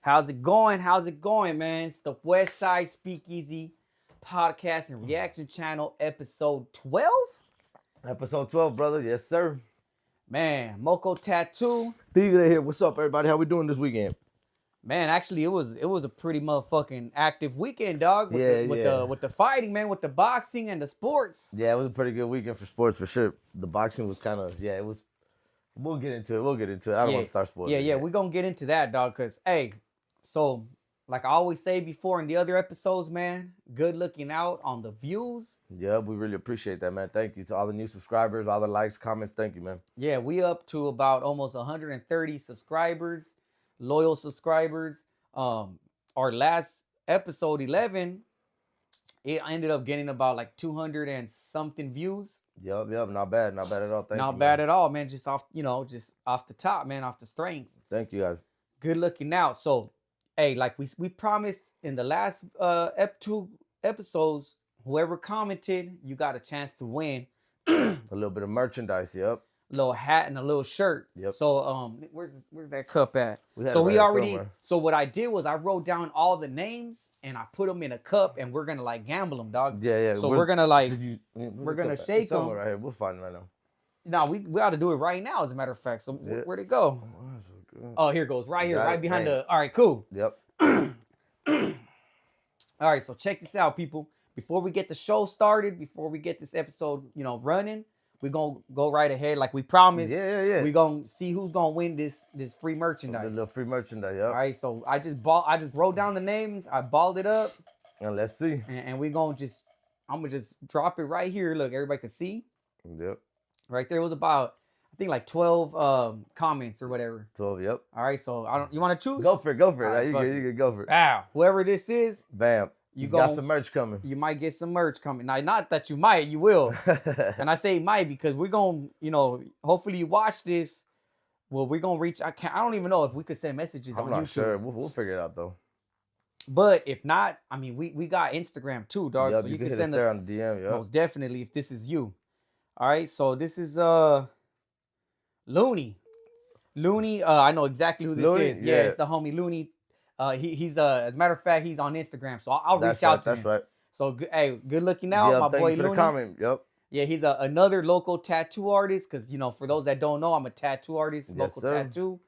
How's it going? How's it going, man? It's the West Side Speakeasy podcast and reaction channel, episode 12. Episode 12, brother. Yes, sir. Man, Moco Tattoo. Tigre here. What's up, everybody? How we doing this weekend? Man, actually, it was a pretty motherfucking active weekend, dog. With the fighting, man, with the boxing and the sports. Yeah, it was a pretty good weekend for sports for sure. The boxing was kind of it was. We'll get into it. I don't want to start spoiling. Yeah, we're gonna get into that, dog. Cause hey, so like I always say before in the other episodes, man, good looking out on the views. Yeah, we really appreciate that, man. Thank you to all the new subscribers, all the likes, comments. Thank you, man. Yeah, we up to about almost 130 subscribers, loyal subscribers. Our last episode 11, it ended up getting about like 200 and something views. Yep, not bad at all. Thank you. Not bad at all, man. Just off the top, man, off the strength. Thank you, guys. Good looking out. So, hey, like we promised in the last two episodes, whoever commented, you got a chance to win a little bit of merchandise. Yep. A little hat and a little shirt. Yep. So where's that cup at? So what I did was I wrote down all the names and I put them in a cup and we're gonna like gamble them, dog. Yeah. So we're gonna shake them right here. We'll find it right now. No, we ought to do it right now, as a matter of fact. So where'd it go? Oh, here it goes. Right here, right behind the. All right, cool. Yep. All right, so check this out, people. Before we get the show started, before we get this episode, running, we're gonna go right ahead like we promised. Yeah. We're gonna see who's gonna win this free merchandise. The little free merchandise, yeah. All right, so I just wrote down the names, I balled it up. And let's see. And I'm gonna just drop it right here. Look, everybody can see. Yep. Right there was about, I think like 12 comments or whatever. 12, yep. All right, so you want to choose? Go for it. Right, you can go for it. Wow, whoever this is, bam. You got some merch coming. You might get some merch coming. Now, not that you might, you will. And I say might because we're going to, hopefully you watch this. Well, we're going to reach, I don't even know if we could send messages on YouTube. I'm not sure. We'll figure it out, though. But if not, I mean, we got Instagram too, dog. Yep, so you can send send us there us on the DM, yep. Most definitely if this is you. All right, so this is Looney. Looney, I know exactly who this is. Yeah, it's the homie Looney. He's as a matter of fact, he's on Instagram, so I'll reach out to him. That's right. So good looking out, my boy Looney. Thank you for the comment. Yep. Yeah, he's another local tattoo artist. Cause for those that don't know, I'm a tattoo artist, local tattoo.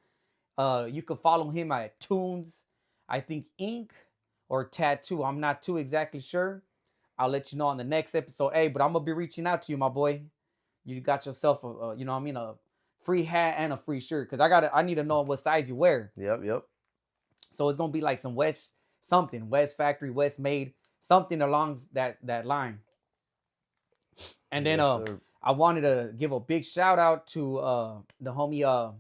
You can follow him at Tunes, I think Ink or Tattoo. I'm not too exactly sure. I'll let you know on the next episode. Hey, but I'm gonna be reaching out to you, my boy. You got yourself a free hat and a free shirt. Cause I need to know what size you wear. Yep. So it's gonna be like some West Factory, West Made, something along that line. And then I wanted to give a big shout out to the homie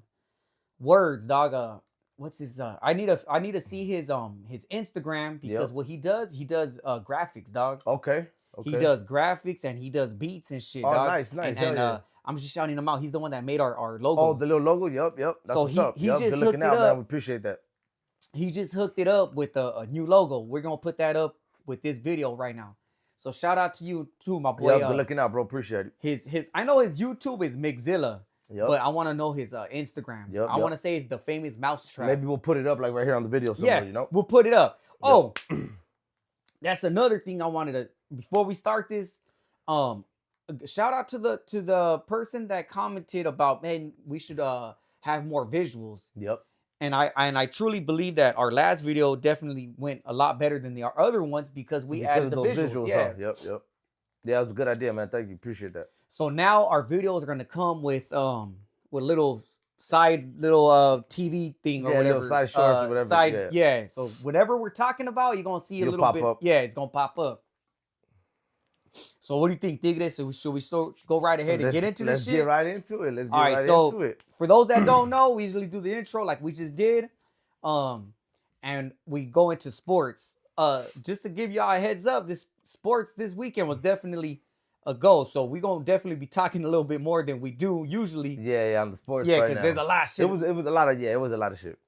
Words, dog. What's his I need to see his Instagram because what he does graphics, dog. Okay. He does graphics and he does beats and shit, dog. Nice. And I'm just shouting him out. He's the one that made our logo. Oh, the little logo. Yep. That's so what's up. He just good hooked looking it out, up. man. We appreciate that. He just hooked it up with a new logo. We're gonna put that up with this video right now. So shout out to you too, my boy. Yeah, good looking out, bro. Appreciate it. His I know his YouTube is Mixzilla. Yep. But I want to know his Instagram. Yep, I want to say it's the famous Mousetrap. Maybe we'll put it up like right here on the video somewhere, We'll put it up. Yep. Oh, that's another thing I wanted to, before we start this, shout out to the person that commented about, man, we should have more visuals. Yep. And I truly believe that our last video definitely went a lot better than the other ones because we added the visuals. Yeah. Yep. Yeah, it was a good idea, man. Thank you. Appreciate that. So now our videos are gonna come with little TV thing or whatever. Little side shorts or whatever. So whatever we're talking about, you're gonna see a little bit. Up. Yeah, it's gonna pop up. So what do you think, Tigre? So should we go right ahead and get into this shit? Let's get right into it. Let's get right into it. For those that don't know, we usually do the intro like we just did. And we go into sports. Just to give y'all a heads up, this sports this weekend was definitely a go. So we're gonna definitely be talking a little bit more than we do usually. Yeah, on the sports. Yeah, because there's a lot of shit. It was a lot of shit.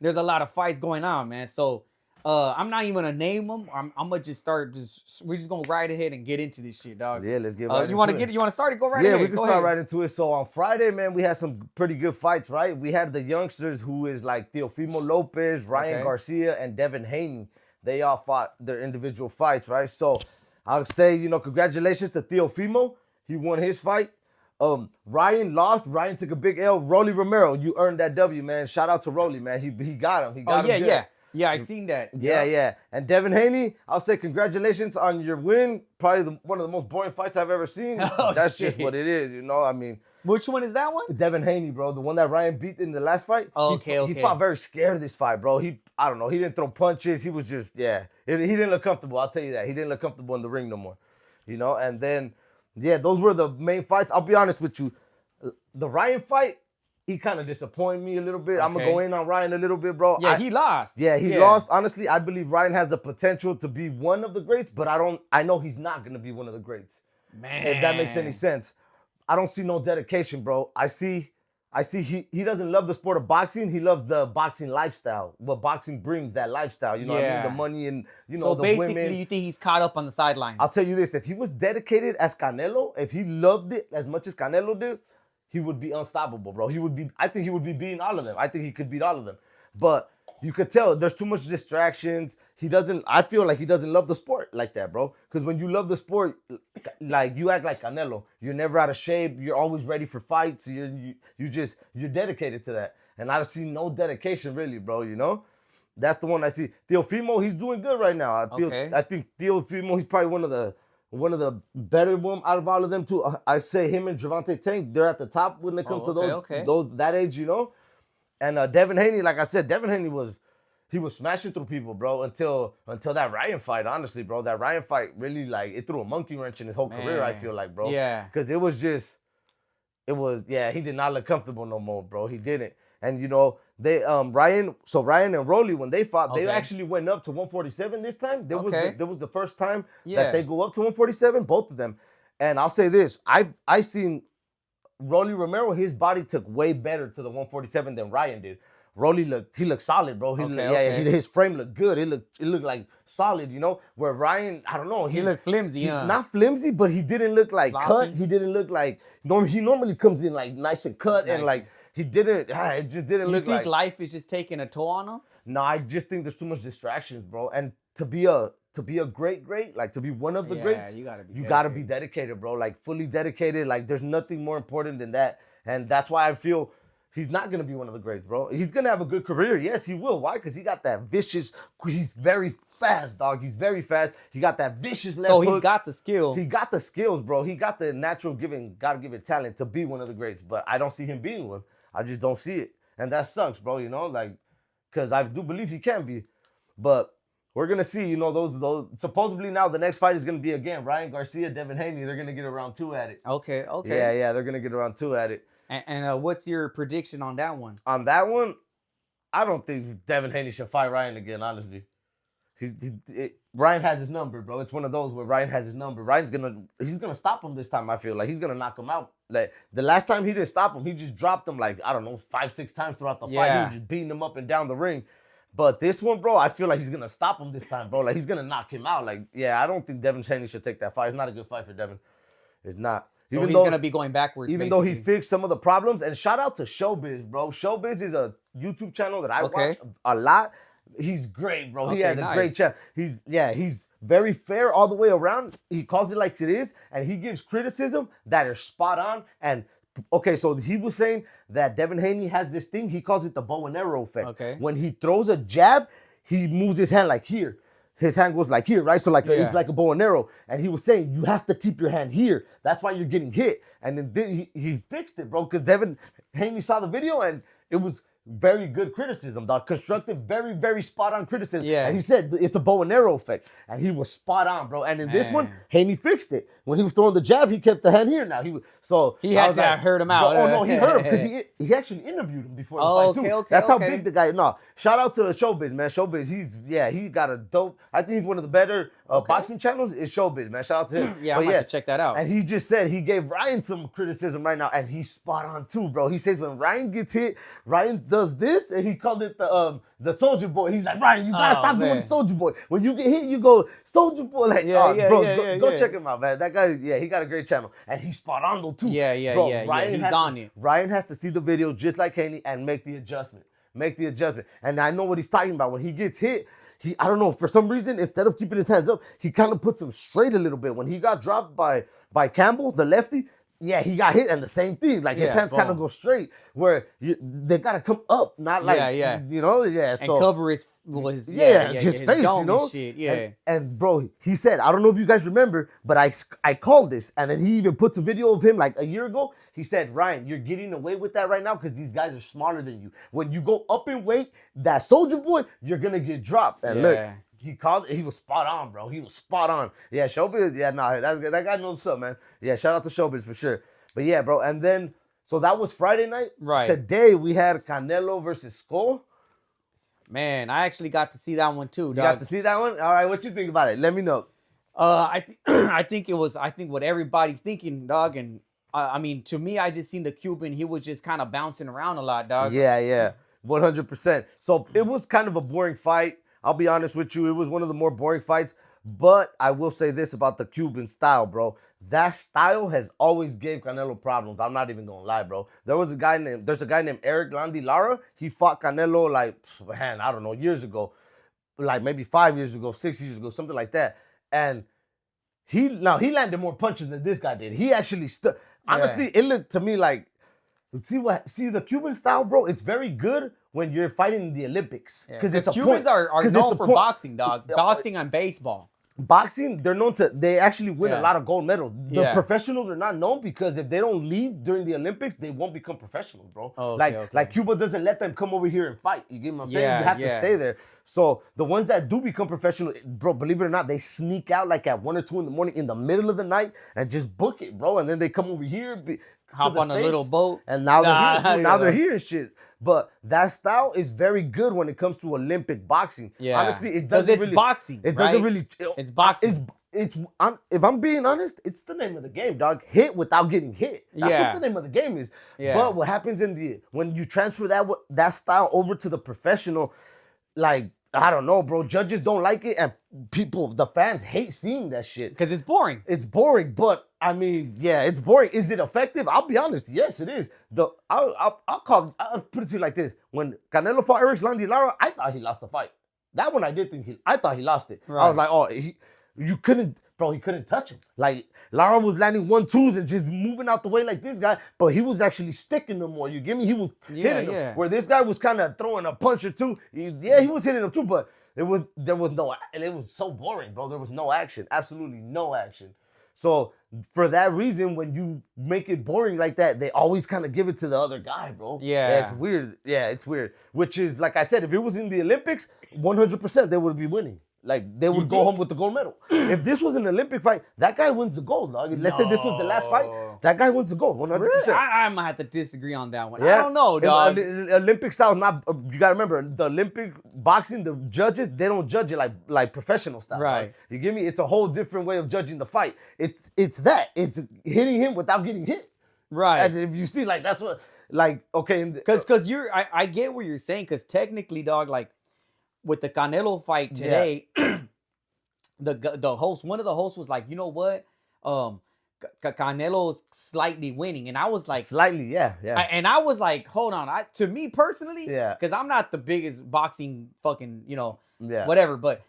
There's a lot of fights going on, man. So I'm not even gonna name them. I'm gonna just start. We're just gonna right ahead and get into this shit, dog. Yeah, let's get right You want into to it. You want to start it? Go right Yeah, ahead. we can Go start ahead. right into it. So on Friday, man, we had some pretty good fights, right? We had the youngsters who is like Teofimo Lopez, Ryan Garcia, and Devin Haney. They all fought their individual fights, right? So I'll say, congratulations to Teofimo. He won his fight. Ryan lost. Ryan took a big L. Rolly Romero, you earned that W, man. Shout out to Rolly, man. He got him. He got him good. Yeah, I seen that. Yeah. And Devin Haney, I'll say congratulations on your win. Probably one of the most boring fights I've ever seen. That's just what it is, I mean. Which one is that one? Devin Haney, bro. The one that Ryan beat in the last fight. Okay. He fought very scared of this fight, bro. I don't know. He didn't throw punches. He was just, he didn't look comfortable. I'll tell you that. He didn't look comfortable in the ring no more. And then, those were the main fights. I'll be honest with you. The Ryan fight, he kind of disappointed me a little bit. I'm going to go in on Ryan a little bit, bro. Yeah, he lost. Yeah, he lost. Honestly, I believe Ryan has the potential to be one of the greats, but I know he's not going to be one of the greats. Man. If that makes any sense. I don't see no dedication, bro. I see he doesn't love the sport of boxing. He loves the boxing lifestyle. What boxing brings, that lifestyle. What I mean? The money and, so the basically, women. you think he's caught up on the sidelines? I'll tell you this. If he was dedicated as Canelo, if he loved it as much as Canelo does, he would be unstoppable, bro. I think he would be beating all of them. I think he could beat all of them. But you could tell there's too much distractions. I feel like he doesn't love the sport like that, bro. Because when you love the sport, like you act like Canelo. You're never out of shape. You're always ready for fights. You're dedicated to that. And I see no dedication really, bro, That's the one I see. Teofimo, he's doing good right now. I think Teofimo, he's probably one of the better ones out of all of them too. I say him and Gervonta Tank, they're at the top when it comes to those that age, And Devin Haney, like I said, Devin Haney was smashing through people, bro, until that Ryan fight. Honestly, bro, that Ryan fight really it threw a monkey wrench in his whole career. I feel like, bro. Yeah. Because he did not look comfortable no more, bro. He didn't. And they Ryan and Rolly, when they fought, they actually went up to 147 this time. There was the first time that they go up to 147, both of them. And I'll say this, I seen Rolly Romero, his body took way better to the 147 than Ryan did. Rolly looked solid, bro. His frame looked good. It looked like solid, Where Ryan, I don't know, he looked flimsy, not flimsy, but he didn't look like cut. He didn't look like he normally comes in like nice and cut and like he didn't. It just didn't look like. You think life is just taking a toll on him? No, I just think there's too much distractions, bro. And to be a great, like to be one of the greats, you gotta be dedicated, bro. Like fully dedicated. Like there's nothing more important than that. And that's why I feel he's not gonna be one of the greats, bro. He's gonna have a good career. Yes, he will. Why? Because he got that vicious. He's very fast, dog. He's very fast. He got that vicious left hook. So he's got the skill. He got the skills, bro. He got the natural gotta give it talent to be one of the greats. But I don't see him being one. I just don't see it, and that sucks, bro. Because I do believe he can be, but we're gonna see. Those supposedly now the next fight is gonna be again Ryan Garcia, Devin Haney. They're gonna get around 2 at it. Okay. Yeah, they're gonna get around 2 at it. And what's your prediction on that one? On that one, I don't think Devin Haney should fight Ryan again. Honestly, Ryan has his number, bro. It's one of those where Ryan has his number. He's gonna stop him this time. I feel like he's gonna knock him out. Like the last time he didn't stop him, he just dropped him like I don't know 5-6 times throughout the fight. He was just beating him up and down the ring. But this one, bro, I feel like he's gonna stop him this time, bro. Like he's gonna knock him out. Like I don't think Devin Haney should take that fight. It's not a good fight for Devin. It's not. So he's going to be going backwards, even though he fixed some of the problems. And shout out to Showbiz, bro. Showbiz is a YouTube channel that I watch a lot. He's great, bro. He has a great channel. He's very fair all the way around. He calls it like it is, and he gives criticism that are spot on. And, so he was saying that Devin Haney has this thing. He calls it the bow and arrow effect. Okay. When he throws a jab, he moves his hand like here. His hand goes like here, right? So it's like a bow and arrow. And he was saying, you have to keep your hand here. That's why you're getting hit. And then he fixed it, bro. Because Devin Haney saw the video and it was very good criticism, dog. Constructive, very, very spot on criticism. Yeah. And he said it's a bow and arrow effect. And he was spot on, bro. And in this one, Haney fixed it. When he was throwing the jab, he kept the hand here now. He had to hurt him out. Oh, no, he hurt him because he actually interviewed him before the fight, too. That's how big the guy is. No, shout out to Showbiz, man. Showbiz, he got a dope, I think he's one of the better boxing channels is Showbiz, man. Shout out to him. I'm going to check that out. And he just said he gave Ryan some criticism right now, and he's spot on, too, bro. He says when Ryan gets hit, Ryan does this, and he called it the Soldier Boy. He's like, Ryan, you gotta stop doing the Soldier Boy. When you get hit, you go Soldier Boy. Like, go check him out, man. That guy, he got a great channel, and he's spot on though too. He's on it. Ryan has to see the video just like Haney and make the adjustment. And I know what he's talking about. When he gets hit, I don't know, for some reason, instead of keeping his hands up, he kind of puts them straight a little bit. When he got dropped by Campbell, the lefty, he got hit, and the same thing. Like, his hands kind of go straight, where they got to come up, not like, you know? And so, cover his his face, you know? Shit, And, bro, he said, I don't know if you guys remember, but I called this, and then he even puts a video of him, like, a year ago. He said, Ryan, you're getting away with that right now because these guys are smaller than you. When you go up in weight, that Soldier Boy, you're going to get dropped. And look, he called it. He was spot on, bro. He was spot on. Yeah, Showbiz. Yeah, that guy knows what's up, man. Yeah, shout out to Showbiz for sure. But yeah, bro. And then, so that was Friday night. Right. Today we had Canelo versus Skull. Man, I actually got to see that one too, dog. You got to see that one? All right, what you think about it? Let me know. I think what everybody's thinking, dog. And I mean, to me, I just seen the Cuban. He was just kind of bouncing around a lot, dog. Yeah, 100%. So it was kind of a boring fight. I'll be honest with you. It was one of the more boring fights. But I will say this about the Cuban style, bro. That style has always gave Canelo problems. I'm not even going to lie, bro. There's a guy named Eric Landy Lara. He fought Canelo like, man, I don't know, years ago. Like maybe 5 years ago, 6 years ago, something like that. And he landed more punches than this guy did. He actually stood. Honestly, it looked to me like, see the Cuban style, bro. It's very good when you're fighting in the Olympics because it's a Cubans are known for boxing, dog. Boxing and baseball. Boxing, they actually win a lot of gold medals. The professionals are not known because if they don't leave during the Olympics, they won't become professionals, bro. Like Cuba doesn't let them come over here and fight. You get what I'm saying? You have to stay there. So the ones that do become professional, bro, believe it or not, they sneak out like at 1 or 2 in the morning in the middle of the night and just book it, bro. And then they come over here, hop on a little boat, and now they're here. Now they're here and shit. But that style is very good when it comes to Olympic boxing. Yeah, honestly, it doesn't really. Boxing. It doesn't really. It's boxing. If I'm being honest, it's the name of the game, dog. Hit without getting hit. That's what the name of the game is. Yeah. But what happens when you transfer that style over to the professional, like, I don't know, bro. Judges don't like it, and the fans hate seeing that shit because it's boring. It's boring, but I mean, yeah, it's boring. Is it effective? I'll be honest. Yes, it is. I'll put it to you like this: when Canelo fought Eric Landy Lara, I thought he lost the fight. That one I did think I thought he lost it. Right. I was like, you couldn't, bro. He couldn't touch him. Like Lara was landing 1-2s and just moving out the way like this guy, but he was actually sticking them more. You get me? He was hitting them. Where this guy was kind of throwing a punch or two. He was hitting them too, but it was so boring, bro. There was no action, absolutely no action. So for that reason, when you make it boring like that, they always kind of give it to the other guy, bro. Yeah, it's weird. Yeah, it's weird. Which is, like I said, if it was in the Olympics, 100% they would be winning. Like, they would go home with the gold medal. If this was an Olympic fight, that guy wins the gold, dog. Let's say this was the last fight, that guy wins the gold, 100%. Really? I might have to disagree on that one. Yeah. I don't know, dog. Olympic style, you got to remember, the Olympic boxing, the judges, they don't judge it like professional style. Right. Dog. You get me? It's a whole different way of judging the fight. It's hitting him without getting hit. Right. And if you see, like, that's what, like, okay. Because I get what you're saying, because technically, dog, like, with the Canelo fight today, the host, one of the hosts was like, you know what? Canelo's slightly winning. And I was like... Slightly, yeah. And I was like, hold on. To me personally, because I'm not the biggest boxing fucking, whatever. But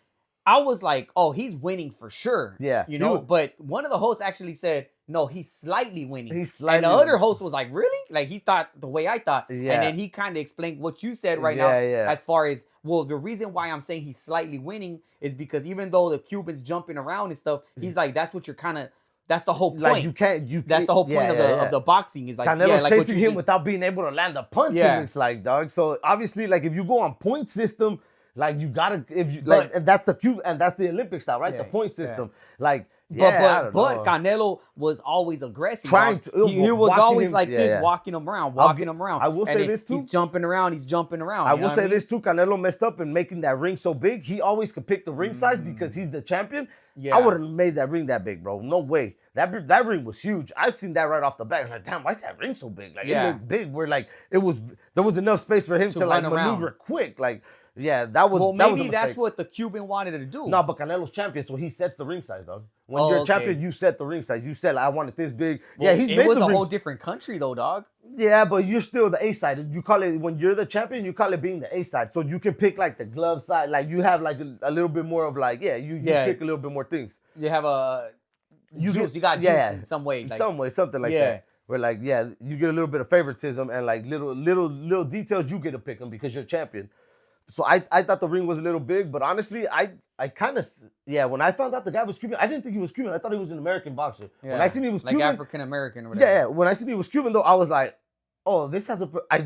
I was like, oh, he's winning for sure. Yeah. But one of the hosts actually said, no, he's slightly winning. And the other host was like, really? Like, he thought the way I thought. Yeah. And then he kind of explained what you said now as far as, well, the reason why I'm saying he's slightly winning is because even though the Cuban's jumping around and stuff, he's like, that's what you're kind of... That's the whole point. Like that's the whole point of the boxing is like Canelo's like chasing him without being able to land a punch. It looks like, dog. So obviously, like, if you go on point system, like, you gotta that's the Cuban and that's the Olympic style, right? The point system, like, But Canelo was always aggressive. Trying to, he was always him, like this, walking him around. I will say this too. He's jumping around. I will say this too. Canelo messed up in making that ring so big. He always could pick the ring size because he's the champion. Yeah. I wouldn't have made that ring that big, bro. No way. That ring was huge. I've seen that right off the bat. I was like, damn, why is that ring so big? Like, it looked big. Where like there was enough space for him to like maneuver quick. Like, yeah, that was. Well, maybe that's what the Cuban wanted to do. No, but Canelo's champion, so he sets the ring size, dog. When you're champion, you set the ring size. You said, I want it this big. Well, it was a whole different country, though, dog. Yeah, but you're still the A side. You call it, when you're the champion, you call it being the A side. So you can pick like the glove side. Like you have like a little bit more of like, you pick a little bit more things. You have you got juice in some way. Like, some way, something like that. Where like, you get a little bit of favoritism and like little details you get to pick them because you're champion. So I thought the ring was a little big, but honestly, I kind of, when I found out the guy was Cuban, I didn't think he was Cuban. I thought he was an American boxer. Yeah. When I seen he was Cuban. Like African-American or whatever. Yeah, when I seen he was Cuban, though, I was like, oh, this has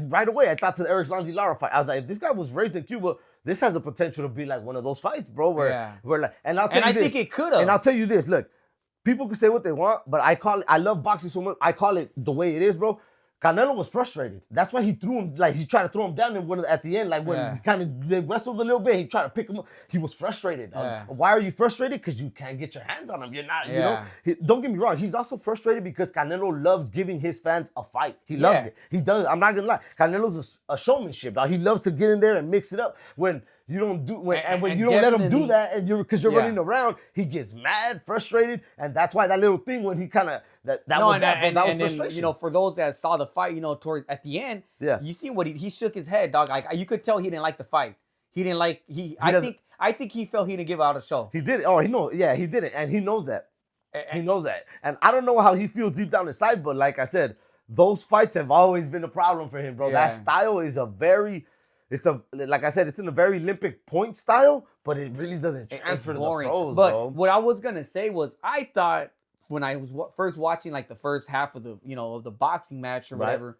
right away, I thought to the Eric Lanzi Lara fight. I was like, if this guy was raised in Cuba, this has a potential to be like one of those fights, bro. Where like, and I'll tell you this. I think it could have. And I'll tell you this, look, people can say what they want, but I love boxing so much. I call it the way it is, bro. Canelo was frustrated. That's why he threw him, like he tried to throw him down at the end, like when they wrestled a little bit, he tried to pick him up. He was frustrated. Why are you frustrated? Because you can't get your hands on him. You're not, you know. Don't get me wrong. He's also frustrated because Canelo loves giving his fans a fight. He loves it. He does. I'm not gonna lie. Canelo's a showmanship. Dog. He loves to get in there and mix it up. When you don't do when you don't let him do that, and you're running around, he gets mad, frustrated, and that's why that little thing when he kind of that was frustration. Then, you know, for those that saw the fight, you know, towards at the end, you see what he shook his head, dog. Like you could tell he didn't like the fight. He didn't like I think he felt he didn't give out a show. He did. Oh, he knows. Yeah, he did it, and he knows that. He knows that, and I don't know how he feels deep down inside, but like I said, those fights have always been a problem for him, bro. Yeah. That style is like I said, it's in a very Olympic point style, but it really doesn't transfer to the pros, but bro. What I was gonna say was, I thought when I was first watching like the first half of the boxing match or whatever,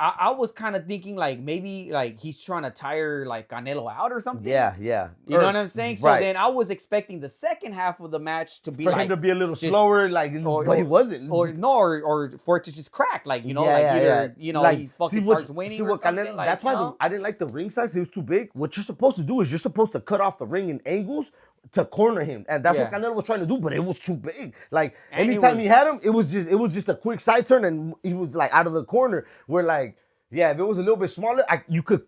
I was kind of thinking like maybe like he's trying to tire like Canelo out or something. Yeah. You know what I'm saying? So then I was expecting the second half of the match to be for him to be a little slower, like, but he wasn't. Or for it to just crack, like either like, he fucking starts winning or something. Canelo, that's why I didn't like the ring size. It was too big. What you're supposed to do is you're supposed to cut off the ring in angles to corner him, and that's what Canelo was trying to do, but it was too big. Like anytime he had him, it was just a quick side turn, and he was like out of the corner. Where like, if it was a little bit smaller, you could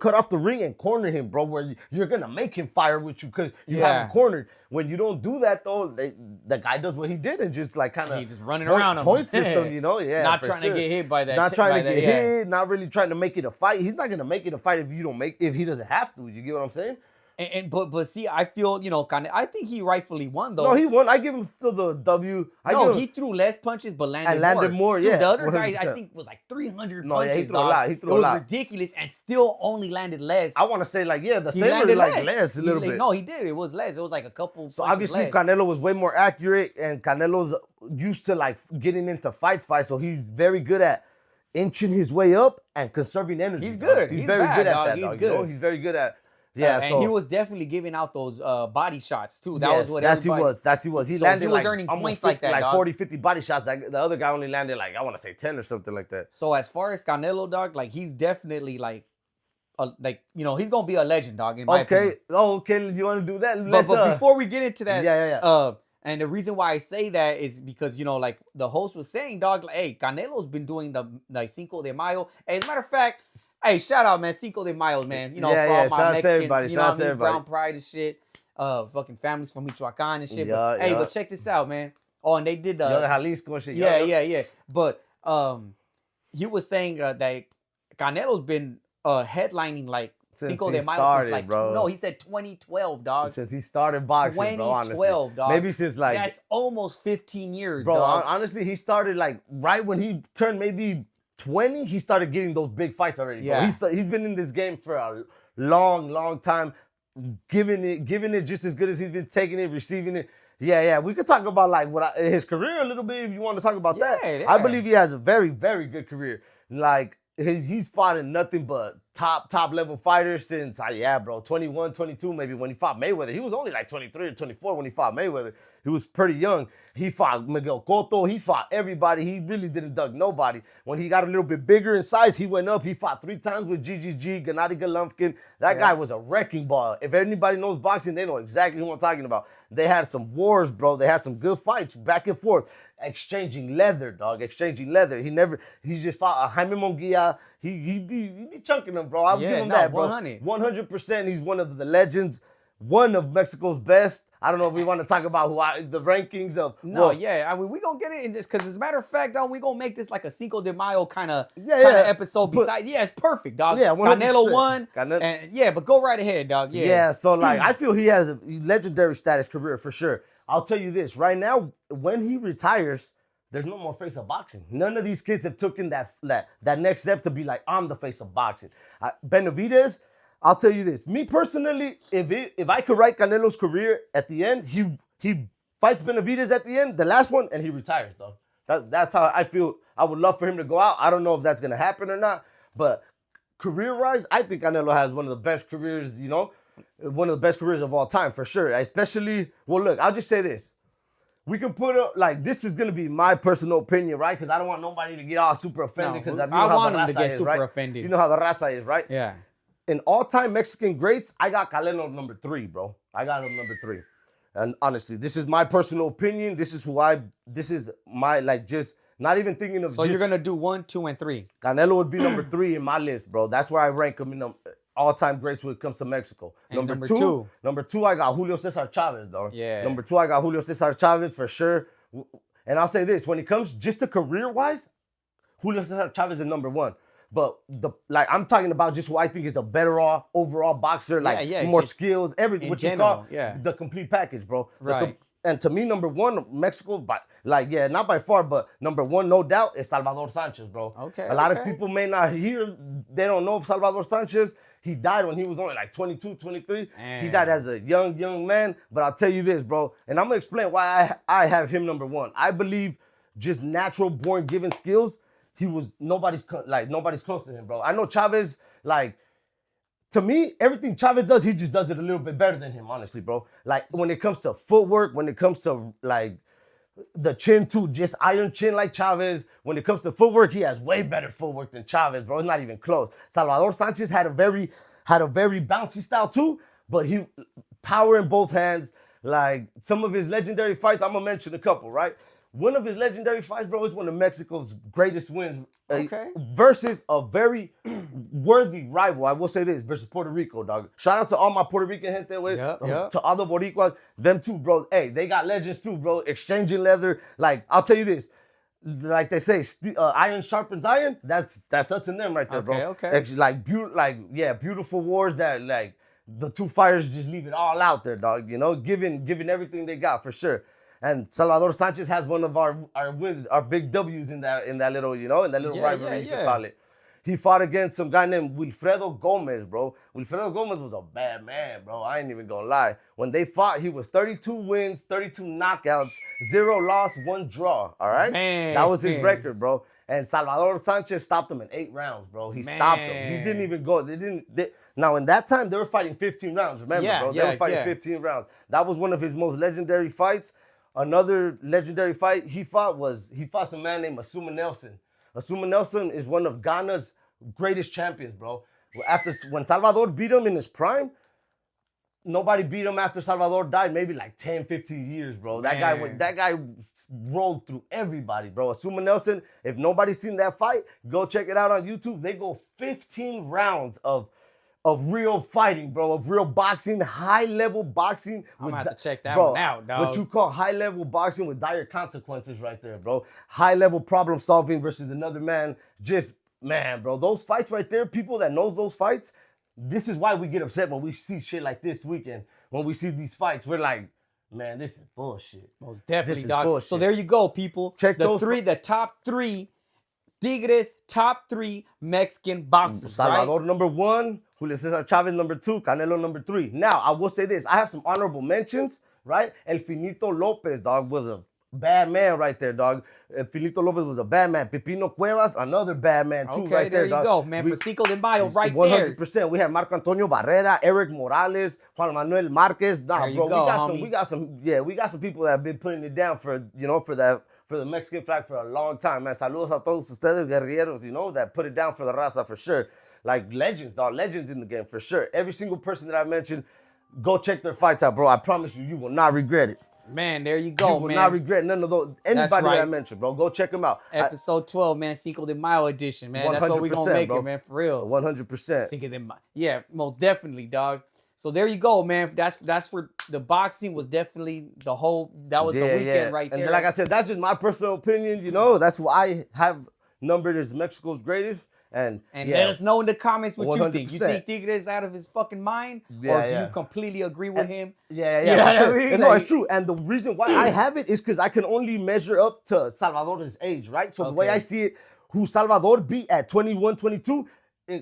cut off the ring and corner him, bro. Where you're gonna make him fire with you because you have him cornered. When you don't do that though, the guy does what he did and just like kind of he's just running around him. Point system, you know, not trying to get hit by that. Not trying to get hit. Not really trying to make it a fight. He's not gonna make it a fight if he doesn't have to. You get what I'm saying? But see, I feel, I think he rightfully won though. No, he won. I give him still the W. He threw less punches but landed more. Dude, the other 100%. Guy I think was like 300 punches. He threw a lot. It was ridiculous and still only landed less. I want to say like the Saber like less a little bit. No, he did. It was less. It was like a couple. So obviously less. Canelo was way more accurate, and Canelo's used to like getting into fights. So he's very good at inching his way up and conserving energy. He's good. He's very good at that. He's good. You know? He's very good at. And he was definitely giving out those body shots too. That was what everybody... He was. He landed was earning points like that, like 40, 50 body shots. The other guy only landed like, I want to say 10 or something like that. So as far as Canelo, dog, like he's definitely like he's gonna be a legend, dog. In my opinion. Okay. You want to do that? But before we get into that, yeah. And the reason why I say that is because, like the host was saying, dog, like, hey, Canelo's been doing the like Cinco de Mayo. Hey, as a matter of fact, hey, shout out, man, Cinco de Mayo, man. For all my Mexicans, everybody. Shout out to everybody. Brown Pride and shit. Fucking families from Michoacan and shit. But check this out, man. Oh, and they did the Jalisco shit. Yeah. But he was saying that Canelo's been headlining like Cinco de Mayo since like he said 2012, dog. Since he started boxing, 2012, dog. Maybe since like that's almost 15 years, bro. Dog. Honestly, he started like right when he turned maybe 20. He started getting those big fights already. Bro. He's been in this game for a long time, giving it just as good as he's been taking it, receiving it. Yeah. We could talk about like his career a little bit if you want to talk about that. I believe he has a very, very good career. Like he's fought in nothing but top level fighter since, yeah, bro, 21, 22 maybe when he fought Mayweather. He was only like 23 or 24 when he fought Mayweather. He was pretty young. He fought Miguel Cotto. He fought everybody. He really didn't duck nobody. When he got a little bit bigger in size, he went up. He fought 3 times with GGG, Gennady Golovkin. That guy was a wrecking ball. If anybody knows boxing, they know exactly who I'm talking about. They had some wars, bro. They had some good fights back and forth. Exchanging leather, dog. Exchanging leather. He just fought Jaime Munguia. He be chunking them, bro. I'll give him that, bro. 100%. He's one of the legends. One of Mexico's best. I don't know if we want to talk about the rankings of. No, I mean, we going to get it in this because, as a matter of fact, dog, we going to make this like a Cinco de Mayo kind of episode. Besides, it's perfect, dog. Yeah, 100%. Canelo won. And but go right ahead, dog. Yeah, so like, I feel he has a legendary status career for sure. I'll tell you this right now, when he retires, there's no more face of boxing. None of these kids have taken that next step to be like, I'm the face of boxing. Benavidez, I'll tell you this. Me personally, if I could write Canelo's career at the end, he fights Benavidez at the end, the last one, and he retires, though. That's how I feel. I would love for him to go out. I don't know if that's going to happen or not, but career-wise, I think Canelo has one of the best careers, one of the best careers of all time, for sure. Especially, well, look, I'll just say this. We can put up, like, this is going to be my personal opinion, right? Because I don't want nobody to get all super offended. Because I want them to get super offended. You know how the raza is, right? Yeah. In all-time Mexican greats, I got Canelo number 3, bro. I got him number 3. And honestly, this is my personal opinion. This is my, like, just not even thinking of. So you're going to do 1, 2, and 3. Canelo would be number 3 in my list, bro. That's where I rank him in all-time greats when it comes to Mexico. And number two, I got Julio Cesar Chavez, dog. Yeah. Number 2, I got Julio Cesar Chavez for sure. And I'll say this, when it comes just to career-wise, Julio Cesar Chavez is number 1. But I'm talking about just who I think is the better overall boxer, more skills, everything. What you call the complete package, bro. Right. And to me, number 1, Mexico, not by far, but number 1, no doubt, is Salvador Sanchez, bro. Okay. A lot of people may not hear, they don't know of Salvador Sanchez. He died when he was only like 22, 23. He died as a young man. But I'll tell you this, bro, and I'm gonna explain why I have him number 1. I believe just natural born given skills. He was nobody's close to him, bro. I know Chavez, to me, everything Chavez does, he just does it a little bit better than him, honestly, bro. Like, when it comes to footwork, when it comes to, the chin too, just iron chin like Chavez. When it comes to footwork, he has way better footwork than Chavez, bro. It's not even close. Salvador Sanchez had a very bouncy style too, but he power in both hands. Like, some of his legendary fights, I'm going to mention a couple, right? One of his legendary fights, bro, is one of Mexico's greatest wins. Versus a very worthy rival. I will say this, versus Puerto Rico, dog. Shout out to all my Puerto Rican gente, to all the Boricuas. Them too, bro. Hey, they got legends too, bro. Exchanging leather. Like, I'll tell you this. Like they say, iron sharpens iron. That's us and them right there, bro. Okay. Beautiful wars that, the two fighters just leave it all out there, dog. Giving everything they got, for sure. And Salvador Sanchez has one of our wins, our big W's in that little, in that little rivalry, you can call it. He fought against some guy named Wilfredo Gomez, bro. Wilfredo Gomez was a bad man, bro. I ain't even gonna lie. When they fought, he was 32 wins, 32 knockouts, 0 loss, 1 draw, all right? Man. That was his record, bro. And Salvador Sanchez stopped him in 8 rounds, bro. He stopped him. He didn't even go. Now, in that time, they were fighting 15 rounds, remember, bro? They were fighting 15 rounds. That was one of his most legendary fights. Another legendary fight he fought some man named Asuma Nelson. Asuma Nelson is one of Ghana's greatest champions, bro. When Salvador beat him in his prime, nobody beat him after Salvador died, maybe 10, 15 years, bro. That guy rolled through everybody, bro. Asuma Nelson, if nobody's seen that fight, go check it out on YouTube. They go 15 rounds of real fighting, bro, of real boxing, high-level boxing. I'm going to have to check that one out, dog. What you call high-level boxing with dire consequences right there, bro. High-level problem-solving versus another man. Just, man, bro, those fights right there, people that know those fights, this is why we get upset when we see shit like this weekend. When we see these fights, we're like, man, this is bullshit. Most definitely, dog. Bullshit. So there you go, people. Check the top 3 Tigres, top 3 Mexican boxers. Salvador number 1, Julio Cesar Chavez number 2, Canelo number 3. Now, I will say this. I have some honorable mentions, right? El Finito Lopez, dog, was a bad man right there, dog. Filito Lopez was a bad man. Pepino Cuevas, another bad man too, Okay, right there, there you dog. go, man. For Cinco de Mayo, right 100%. We have Marco Antonio Barrera, Eric Morales, Juan Manuel Marquez. Nah, There you bro, go, we got some people that have been putting it down for the Mexican flag for a long time, man. Saludos a todos ustedes, guerrilleros, that put it down for the raza for sure. Like legends, dog, legends in the game for sure. Every single person that I mentioned, go check their fights out, bro. I promise you, you will not regret it. Man, there you go, You will man. not regret none of those. Anybody right. that I mentioned, bro. Go check them out. Episode 12, man. Cinco de Mayo edition, man. That's what we gonna make, bro. It, man, for real. 100%. Cinco de Mayo. Yeah, most definitely, dog. So there you go, man. That's for the boxing was definitely that was the weekend right there. And then, like I said, that's just my personal opinion, That's why I have numbered as Mexico's greatest. And let us know in the comments what 100%. You think. You think Tigre is out of his fucking mind? Or do you completely agree with him? Yeah, for sure. I mean? No, it's true. And the reason why I have it is because I can only measure up to Salvador's age, right? So the way I see it, who Salvador beat at 21, 22,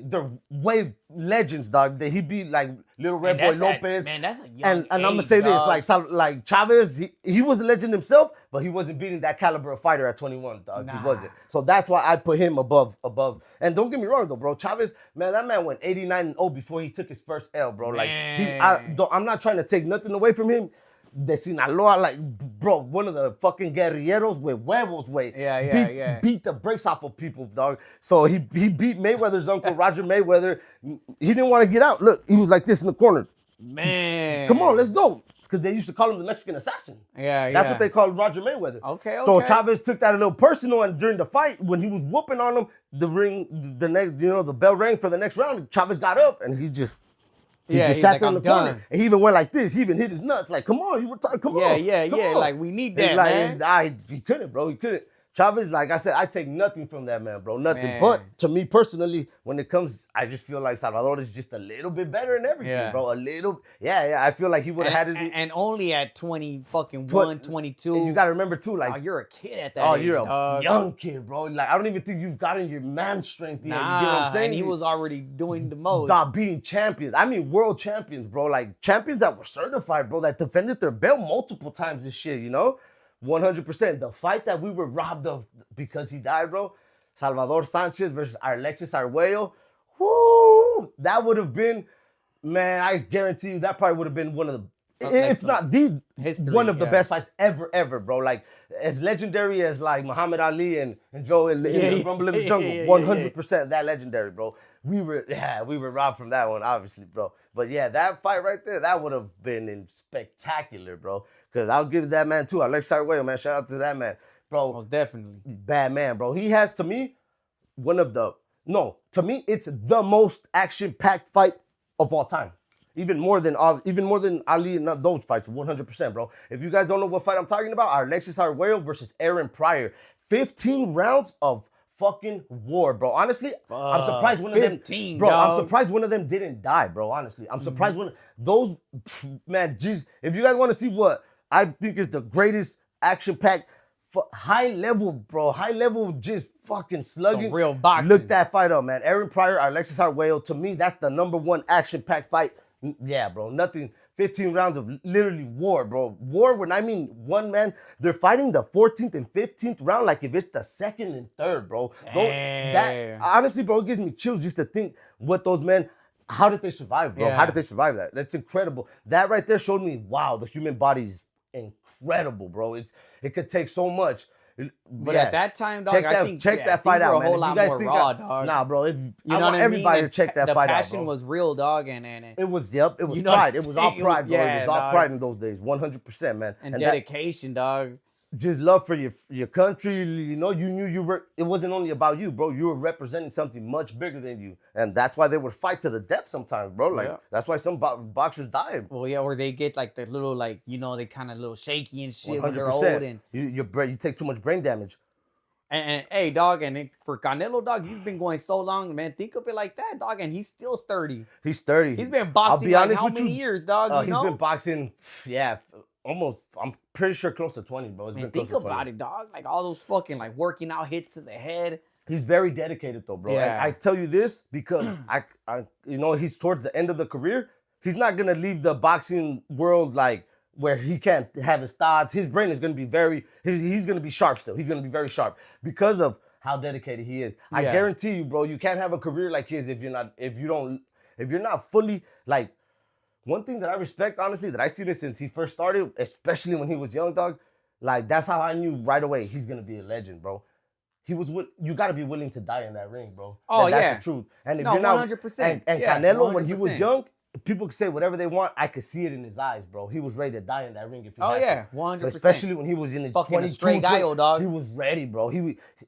they're way legends, dog. That he beat like Little Red Boy Lopez. Man, that's a young And I'm gonna say this, like Chavez, he was a legend himself, but he wasn't beating that caliber of fighter at 21, dog. He wasn't. So that's why I put him above. And don't get me wrong though, bro. Chavez, man, that man went 89-0 before he took his first L, bro. Like I'm not trying to take nothing away from him. De Sinaloa, like, bro, one of the fucking guerrilleros with huevos, beat the brakes off of people, dog. So he beat Mayweather's uncle, Roger Mayweather. He didn't want to get out. Look, he was like this in the corner. Man. Come on, let's go. Because they used to call him the Mexican assassin. That's what they called Roger Mayweather. Okay. So Chavez took that a little personal, and during the fight, when he was whooping on him, the bell rang for the next round. Chavez got up, and he just sat there in the corner. And he even went like this. He even hit his nuts. Like, come on, you were talking. Come on. Yeah. Like, we need that, man. He couldn't, bro. He couldn't. Chavez, like I said, I take nothing from that man, bro. Nothing. Man. But to me personally, when it comes, I just feel like Salvador is just a little bit better in everything, bro. A little. Yeah. I feel like he would have had his. And only at 22. And you got to remember, too, like. Oh, you're a kid at that age. You're a young kid, bro. Like, I don't even think you've gotten your man strength yet. Nah, you know what I'm saying? And he was already doing the most. Stop beating champions. I mean, world champions, bro. Like, champions that were certified, bro, that defended their belt multiple times this shit, 100%. The fight that we were robbed of because he died, bro. Salvador Sanchez versus Alexis Arguello. Whoo! That would have been, man, I guarantee you that probably would have been one of the, if not the, one of the best fights ever, bro. Like, as legendary as like Muhammad Ali and Joe in the Rumble in the Jungle. 100% that legendary, bro. We were robbed from that one, obviously, bro. But yeah, that fight right there, that would have been spectacular, bro. Because I'll give that man too. Alexis Arguello, man. Shout out to that man. Bro. Most definitely. Bad man, bro. He has, to me, to me, it's the most action-packed fight of all time. Even more than Ali and those fights, 100%, bro. If you guys don't know what fight I'm talking about, Alexis Arguello versus Aaron Pryor. 15 rounds of fucking war, bro. Honestly, I'm surprised one of them, bro. Dog. I'm surprised one of them didn't die, bro. Honestly, I'm surprised one of those, man. Geez, if you guys want to see what I think is the greatest action-packed, high level, bro, just fucking slugging. Some real boxing. Look that fight up, man. Aaron Pryor, Alexis Arguello. To me, that's the number one action-packed fight. Yeah, bro. Nothing. 15 rounds of literally war, bro. War, when I mean one man, they're fighting the 14th and 15th round like if it's the second and third, bro. That honestly, bro, it gives me chills just to think what those men, how did they survive, bro? How did they survive that? That's incredible. That right there showed me, wow, the human body is incredible, bro. It could take so much. But at that time, dog, check that fight out, man. You guys think dog. Nah, bro. You know what I mean? Everybody to check that fight out, The passion was real, dog, and it was pride. It was all pride, bro. It was all pride in those days, 100%, man. And dedication, dog. Just love for your country. You knew it wasn't only about you, bro. You were representing something much bigger than you. And that's why they would fight to the death sometimes, bro. Like, that's why some boxers die. Well, yeah, or they get like the little, like, they kind of a little shaky and shit 100%. when they're old. And you take too much brain damage. And hey, dog, and for Canelo, dog, he's been going so long, man. Think of it like that, dog, and he's still sturdy. He's sturdy. He's been boxing like how many years, dog? He's been boxing, almost, I'm pretty sure close to 20, bro. Think about it, dog. Like all those fucking like working out hits to the head. He's very dedicated though, bro. Yeah. I tell you this because he's towards the end of the career. He's not gonna leave the boxing world like where he can't have his thoughts. His brain is going to be he's going to be sharp still. He's going to be very sharp because of how dedicated he is. I guarantee you, bro, you can't have a career like his if you're not fully like. One thing that I respect, honestly, that I see this since he first started, especially when he was young, dog. Like that's how I knew right away he's gonna be a legend, bro. You gotta be willing to die in that ring, bro. That's the truth. And if you're not 100%. And Canelo, 100%. When he was young, people could say whatever they want. I could see it in his eyes, bro. He was ready to die in that ring if he had to. 100%. Especially when he was in his fucking 22, straight gallo, dog. He was ready, bro.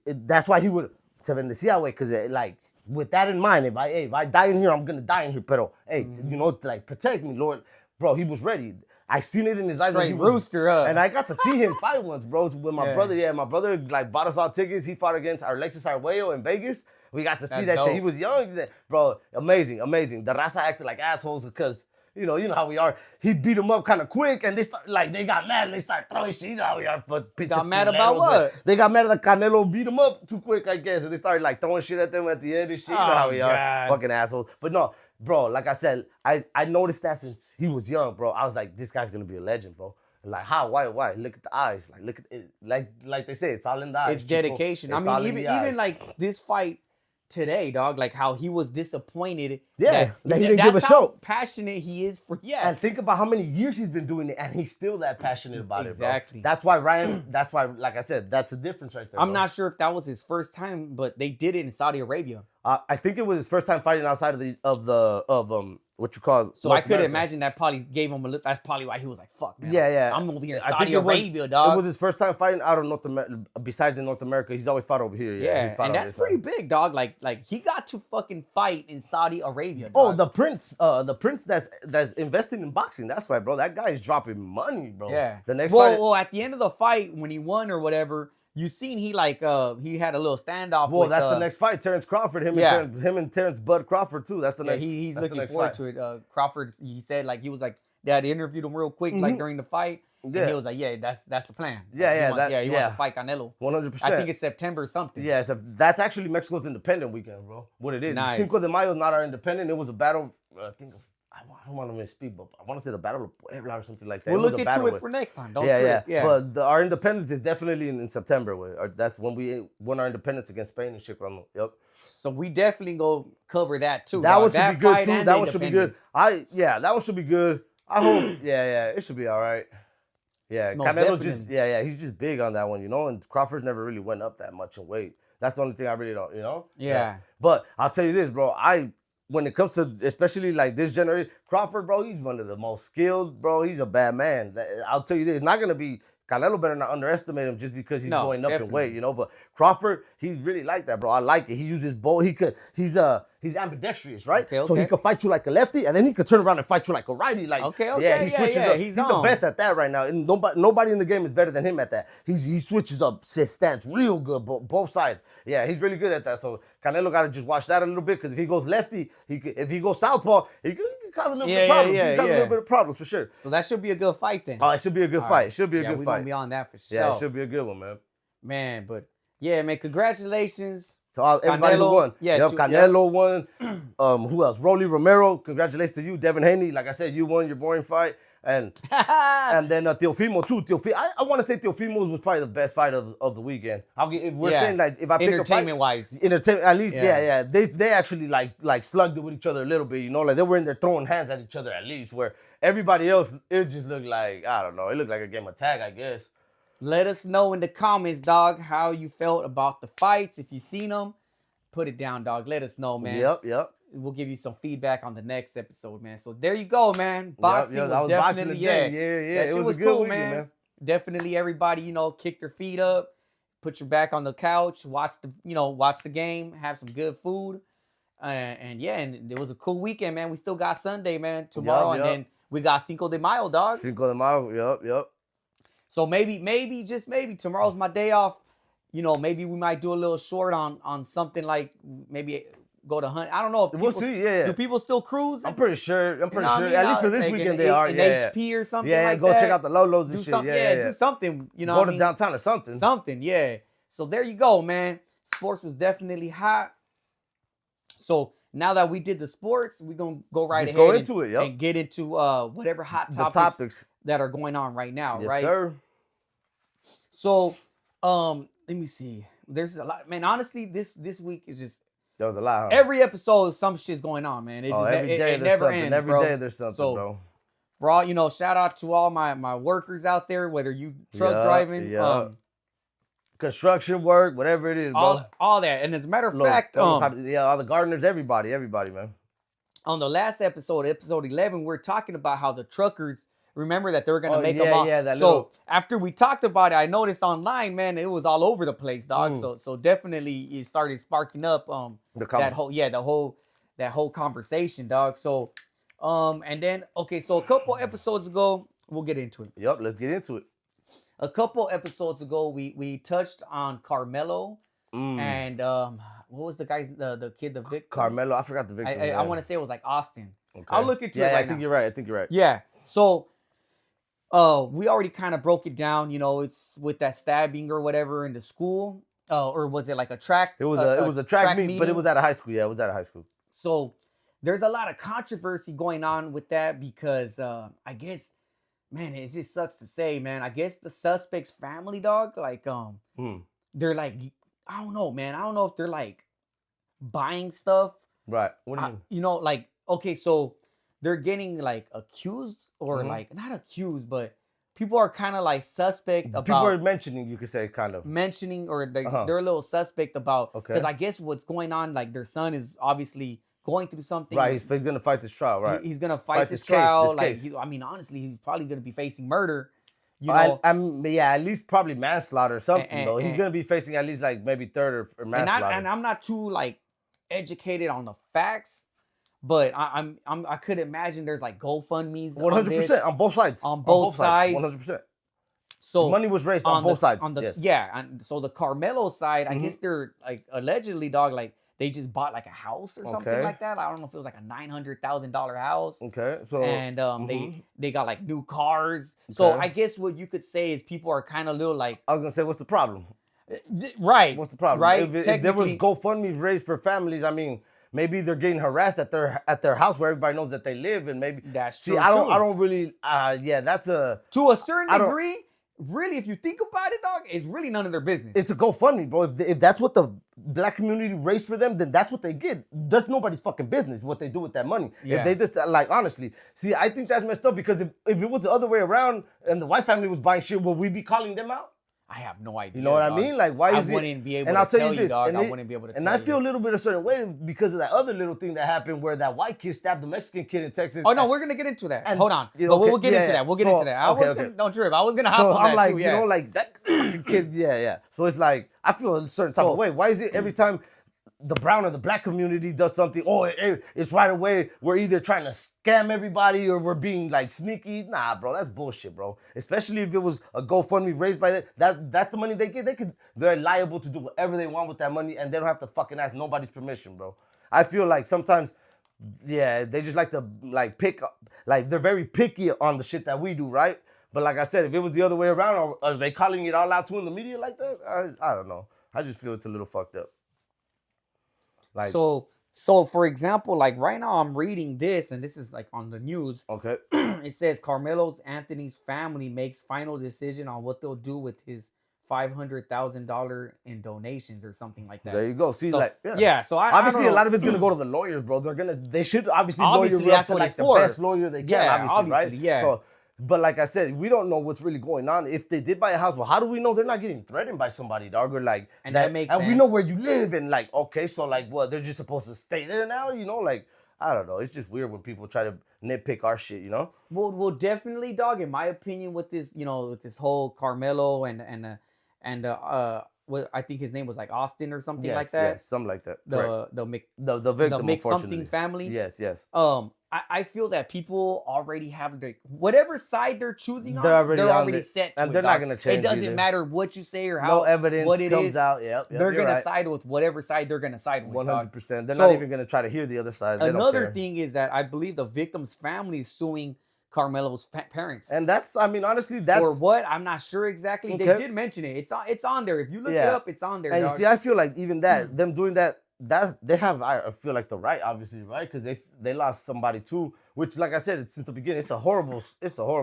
That's why he would se bendecía, way, because like with that in mind, if I die in here, I'm gonna die in here. Pero hey, you know, like protect me, Lord, bro. He was ready. I seen it in his eyes. Straight rooster up. And I got to see him fight once, bro, with my brother. Yeah, my brother like bought us all tickets. He fought against Alexis Arguello in Vegas. We got to see that shit. He was young, bro. Amazing. The raza acted like assholes because you know how we are. He beat him up kind of quick, and they got mad and they started throwing shit. You know how we are. But got mad about what? They got mad that Canelo beat him up too quick, I guess, and they started like throwing shit at them at the end and shit. You know how we are, fucking assholes. But no. Bro, like I said, I noticed that since he was young, bro. I was like, this guy's gonna be a legend, bro. And like, how? Why? Look at the eyes. Like, look at it. Like they say, it's all in the eyes. It's dedication. I mean, even like this fight today, dog. Like how he was disappointed. Yeah, that he didn't give a show. That's how passionate he is for. Yeah. And think about how many years he's been doing it, and he's still that passionate about it, bro. Exactly. That's why Ryan. That's why, like I said, that's the difference right there. I'm not sure if that was his first time, but they did it in Saudi Arabia. I think it was his first time fighting outside of what you call. So North I could America. imagine that probably gave him a look. That's probably why he was like, "Fuck, man." Yeah. I'm over here in Saudi Arabia, dog. It was his first time fighting out of North America. Besides in North America, he's always fought over here. Yeah, and that's pretty big, dog. Like he got to fucking fight in Saudi Arabia. Dog. Oh, the prince that's investing in boxing. That's why, bro. That guy is dropping money, bro. Yeah. The next fight. Well, at the end of the fight when he won or whatever. You seen he had a little standoff. Well, that's the next fight. Terrence Crawford, him and Terrence Bud Crawford too. That's the next. He's looking forward to it. Crawford, he said he was like they had interviewed him real quick like during the fight. Yeah. And he was like, that's the plan. He wants to fight Canelo. 100%. I think it's September or something. Yeah, that's actually Mexico's independent weekend, bro. What it is. Nice. Cinco de Mayo is not our independent. It was a battle. I think. I don't want to misspeak, but I want to say the Battle of Puebla or something like that. We'll look into it for next time. Don't trip. Yeah. But our independence is definitely in September. That's when we won our independence against Spain and shit. Yep. So we definitely go cover that too. That one should be good too. That one should be good. That one should be good. I hope. It should be all right. Yeah, Canelo's he's just big on that one, you know. And Crawford's never really went up that much in weight. That's the only thing I really don't, you know. Yeah. But I'll tell you this, bro. When it comes to especially like this generation, Crawford, bro, he's one of the most skilled, bro. He's a bad man. I'll tell you this, it's not gonna be Canelo better not underestimate him just because he's going up in weight, you know. But Crawford, he's really like that, bro. I like it. He uses both. He's ambidextrous, right? Okay. So he could fight you like a lefty, and then he could turn around and fight you like a righty. Like he switches up. He's the best at that right now. And nobody in the game is better than him at that. He switches up his stance real good, both sides. Yeah, he's really good at that. So Canelo got to just watch that a little bit because if he goes lefty, if he goes southpaw, he could cause a little bit of problems. He cause a little bit of problems for sure. So that should be a good fight then. Oh, it should be a good fight. It should be a good we're fight. Gonna be on that for sure. Yeah, it should be a good one, man. Man, but yeah, man, congratulations. To everybody who won. Canelo won. Who else? Rolly Romero. Congratulations to you. Devin Haney. Like I said, you won your boring fight. And then Teofimo too. I want to say Teofimo was probably the best fight of the weekend. Saying like if I pick a fight, entertainment at least. Yeah. They actually like slugged it with each other a little bit. You know, like they were in there throwing hands at each other at least. Where everybody else, it just looked like I don't know. It looked like a game of tag, I guess. Let us know in the comments, dog, how you felt about the fights. If you seen them, put it down, dog. Let us know, man. Yep. We'll give you some feedback on the next episode, man. So there you go, man. Boxing was definitely, Yeah. That shit was a good cool, weekend, man. Definitely everybody, kick their feet up, put your back on the couch, watch the game, have some good food. And it was a cool weekend, man. We still got Sunday, man, tomorrow. And then we got Cinco de Mayo, dog. Cinco de Mayo, yep. So maybe, just maybe, tomorrow's my day off. Maybe we might do a little short on something like maybe go to hunt. I don't know if we'll see. Yeah. Do people still cruise? I'm pretty sure. At least for this weekend they are. An HP or something. Yeah, like go that. check out the Lolos and shit. Do something. Go to downtown or something. Something. Yeah. So there you go, man. Sports was definitely hot. So now that we did the sports, we're gonna go right Just ahead go into it, yep. and get into whatever hot The topics, topics. that are going on right now, Yes, right? sir. So, let me see. There's a lot, man. Honestly, this week is just That was a lot, huh? every episode, some shit's going on, man. It's just every day it there's never something. ends, Every bro. day there's something, So, bro. For all, you know, shout out to all my workers out there, whether you truck driving, construction work, whatever it is, bro. All that. And as a matter of fact, all the gardeners, everybody, man. On the last episode 11, we're talking about how the truckers, remember that they were gonna make them all. So after we talked about it, I noticed online, man, it was all over the place, dog. So definitely it started sparking up that whole conversation, dog. So and then so a couple episodes ago, we'll get into it. Yep, let's get into it. A couple episodes ago, we touched on Carmelo and what was the guy's the kid, the victim? Carmelo, I forgot the victim. I want to say it was like Austin. Okay. I'll look into it right I think you're right. Yeah. So we already kind of broke it down, you know, it's with that stabbing or whatever in the school. Or was it like a track? It was a track meet, but it was at a high school. Yeah, it was at a high school. So there's a lot of controversy going on with that because I guess, man, it just sucks to say, man. I guess the suspect's family, dog, like they're like, I don't know, man. I don't know if they're like buying stuff. Right. What do you mean? You know, like, okay, so they're getting like accused or like not accused, but people are kind of like suspect about. People are mentioning, you could say, kind of mentioning, or they're a little suspect about. Okay. Because I guess what's going on, like their son is obviously going through something. Right. He's gonna fight this trial. Right. He's gonna fight this trial. Case. I mean, honestly, he's probably gonna be facing murder. You know, at least probably manslaughter or something though. He's gonna be facing at least like maybe third or manslaughter. And I'm not too like educated on the facts, but I could imagine there's like GoFundMe's 100% on both sides. On both sides, 100%. So money was raised on both sides. And so the Carmelo side, I guess they're like allegedly, dog, like they just bought like a house or something like that. I don't know if it was like a $900,000 house. Okay. So and they got like new cars. Okay. So I guess what you could say is people are kind of little like. I was gonna say, what's the problem? Right. What's the problem? Right. If there was GoFundMe raised for families, I mean, maybe they're getting harassed at their house where everybody knows that they live, and maybe that's true. I don't really. That's to a certain degree. Really, if you think about it, dog, it's really none of their business. It's a GoFundMe, bro. If that's what the black community raised for them, then that's what they get. That's nobody's fucking business what they do with that money. Yeah. If they just, like, honestly, see, I think that's messed up because if it was the other way around and the white family was buying shit, would we be calling them out? I have no idea. You know what I mean? Like, why is it? I wouldn't be able to tell you, dog. I wouldn't be able to tell you. And I feel a little bit a certain way because of that other little thing that happened where that white kid stabbed the Mexican kid in Texas. Oh, no, we're going to get into that. Hold on. But we'll get into that. We'll get into that. Don't trip. I was going to hop on that, like, too. You know, like, that kid, yeah. So it's like, I feel a certain type of way. Why is it every time the brown or the black community does something, it's right away, we're either trying to scam everybody or we're being like sneaky? Nah, bro, that's bullshit, bro. Especially if it was a GoFundMe raised by that's the money they get. They're liable to do whatever they want with that money and they don't have to fucking ask nobody's permission, bro. I feel like sometimes, they just like to like pick up, like they're very picky on the shit that we do, right? But like I said, if it was the other way around, or are they calling it all out too in the media like that? I don't know. I just feel it's a little fucked up. Like, so for example, like right now I'm reading this, and this is like on the news. Okay. It says Carmelo Anthony's family makes final decision on what they'll do with his $500,000 in donations or something like that. There you go. See, so, like, So obviously a lot of it's gonna go to the lawyers, bro. They should obviously lawyer that's up what to like the for. best lawyer they can, obviously, right? Yeah. So, but like I said, we don't know what's really going on. If they did buy a house, well, how do we know they're not getting threatened by somebody, dog? Or like, and that makes sense. And we know where you live, and like, okay, so like, what? They're just supposed to stay there now, you know? Like, I don't know. It's just weird when people try to nitpick our shit, you know? Well, definitely, dog. In my opinion, with this, you know, with this whole Carmelo and what I think his name was like Austin or something like that. Yes, something like that. The victim, Mix something family. Yes. I feel that people already have their whatever side they're choosing on. They're already set to and it, they're not gonna change. It doesn't matter what you say or how no evidence what it comes is. out. Yep, they're gonna side with whatever side they're gonna side with. 100%. They're not even gonna try to hear the other side. Another thing is that I believe the victim's family is suing Carmelo's parents. And that's, I mean, honestly, that's... Or what? I'm not sure exactly. Okay. They did mention it. It's on there. If you look it up, it's on there. And you see, I feel like even that, them doing that, they have, I feel like, the right, obviously, right? Because they lost somebody too, which, like I said, since the beginning, it's a horrible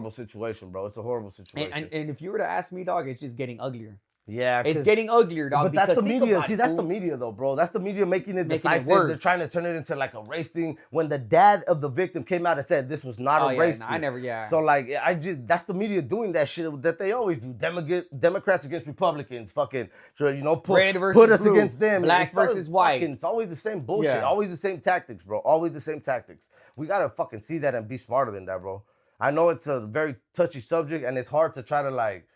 situation, bro. It's a horrible situation. And if you were to ask me, dog, it's just getting uglier. Yeah, It's getting uglier, dog. but that's the think media. about See, it, that's fool. the media, though, bro. That's the media making it Making it decisive. They're worse. trying to turn it into like a race thing. When the dad of the victim came out and said this was not a race thing. I never, yeah. So like, that's the media doing that shit that they always do. Democrats against Republicans, fucking, put us blue, against them. black versus white. It's always the same bullshit. Yeah. Always the same tactics, bro. Always the same tactics. We gotta fucking see that and be smarter than that, bro. I know it's a very touchy subject and it's hard to try to like.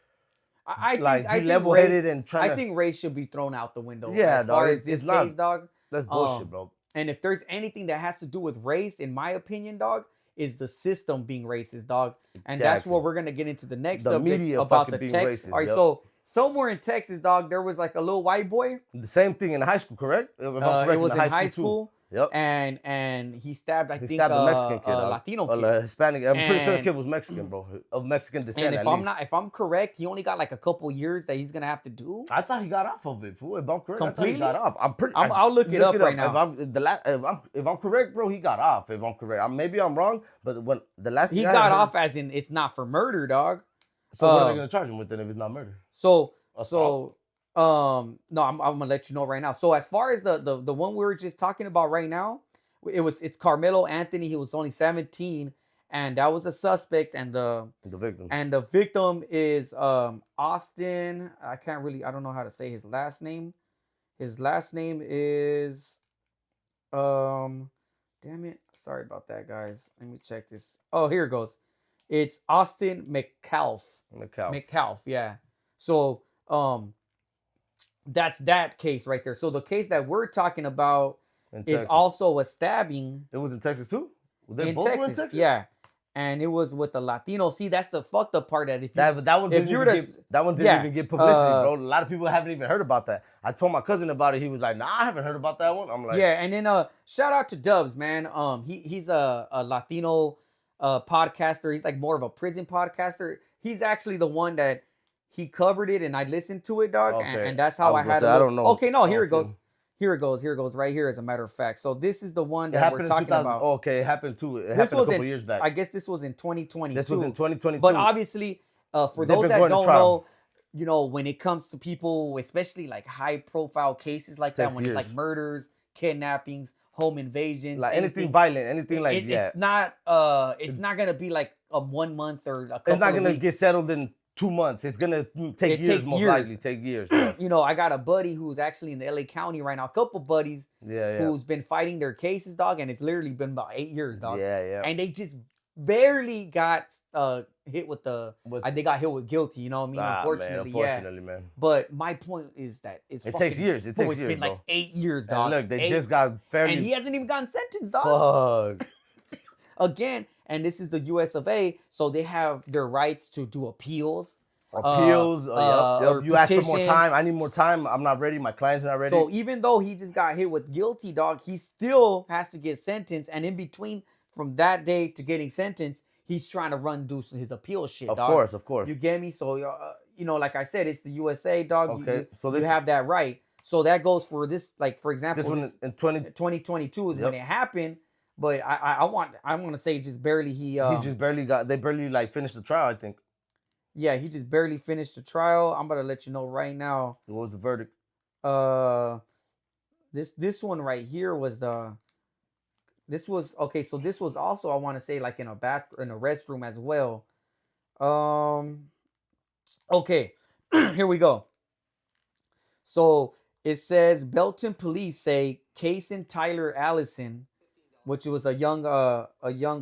I be think level-headed and try. I think race should be thrown out the window. Yeah, as far dog, as this it's not. case, dog. That's bullshit, bro. And if there's anything that has to do with race, in my opinion, dog, is the system being racist, dog. And that's what we're gonna get into the next subject media about the being text. racist, All right, yep. so somewhere in Texas, dog, there was like a little white boy. The same thing in high school, correct? It was in high school. Yep. And he stabbed, I think, a Mexican kid, a Latino kid. A Hispanic. I'm pretty sure the kid was Mexican, bro, of Mexican descent. And if I'm correct, he only got like a couple years that he's gonna have to do. I thought he got off of it, fool. If I'm correct, completely, I thought he got off. I'll look it up right now. If I'm correct, bro, he got off. If I'm correct, maybe I'm wrong, but when the last thing he got off, as in it's not for murder, dog. So what are they gonna charge him with then if it's not murder? No, I'm gonna let you know right now. So as far as the one we were just talking about right now, it's Carmelo Anthony. He was only 17, and that was a suspect, and the victim is Austin. I don't know how to say his last name. His last name is damn it. Sorry about that, guys. Let me check this. Oh, here it goes. It's Austin McCalf. McCalf, yeah. So that's that case right there. So the case that we're talking about is also a stabbing. It was in Texas too? In Texas? Yeah. And it was with the Latino. See, that's the fucked up part. That one didn't even get publicity, bro. A lot of people haven't even heard about that. I told my cousin about it. He was like, "Nah, I haven't heard about that one." I'm like, yeah. And then shout out to Dubs, man. He's a Latino podcaster. He's like more of a prison podcaster. He's actually the one that he covered it, and I listened to it, dog. Okay. And that's how I had. I don't know. Okay, no, here it goes. Here it goes right here, as a matter of fact. So this is the one that we're talking about. Okay, it happened too. It happened a couple years back. I guess this was in 2022. This was in 2022. But obviously, for those that don't know, you know, when it comes to people, especially like high-profile cases like that, when it's like murders, kidnappings, home invasions, like anything violent, anything like that. It's not gonna be like a 1 month or a couple. It's not gonna get settled in 2 months. It's gonna take years, most likely. Take years. Yes. You know, I got a buddy who's actually in the LA County right now. A couple buddies, who's been fighting their cases, dog, and it's literally been about 8 years, dog. Yeah. And they just barely got hit with they got hit with guilty. You know what I mean? Unfortunately, man. But my point is that it takes years. It takes years. It's been like 8 years, dog. And look, they just got fairly, and he hasn't even gotten sentenced, dog. Fuck. Again. And this is the US of A, so they have their rights to do appeals. You ask for more time. I need more time. I'm not ready. My client's not ready. So even though he just got hit with guilty, dog, he still has to get sentenced. And in between, from that day to getting sentenced, he's trying to do his appeal shit, dog. Of course. You get me? So, you know, like I said, it's the USA, dog. Okay. So you have that right. So that goes for this, like, for example, this one in 2022 is when it happened. But I want to say just barely he just barely they barely like finished the trial, I think. Yeah, he just barely finished the trial. I'm about to let you know right now. What was the verdict? This one right here was so this was also, I want to say, like in a restroom as well. Okay, here we go. So it says Belton police say Cason Tyler Allison, which was a young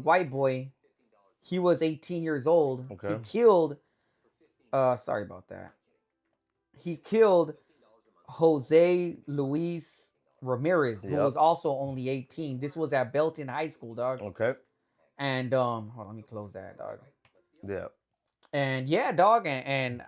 white boy. He was 18 years old. Okay. He killed. Sorry about that. He killed Jose Luis Ramirez, who was also only 18. This was at Belton High School, dog. Okay. And hold on, let me close that, dog. Yeah. And yeah, dog, and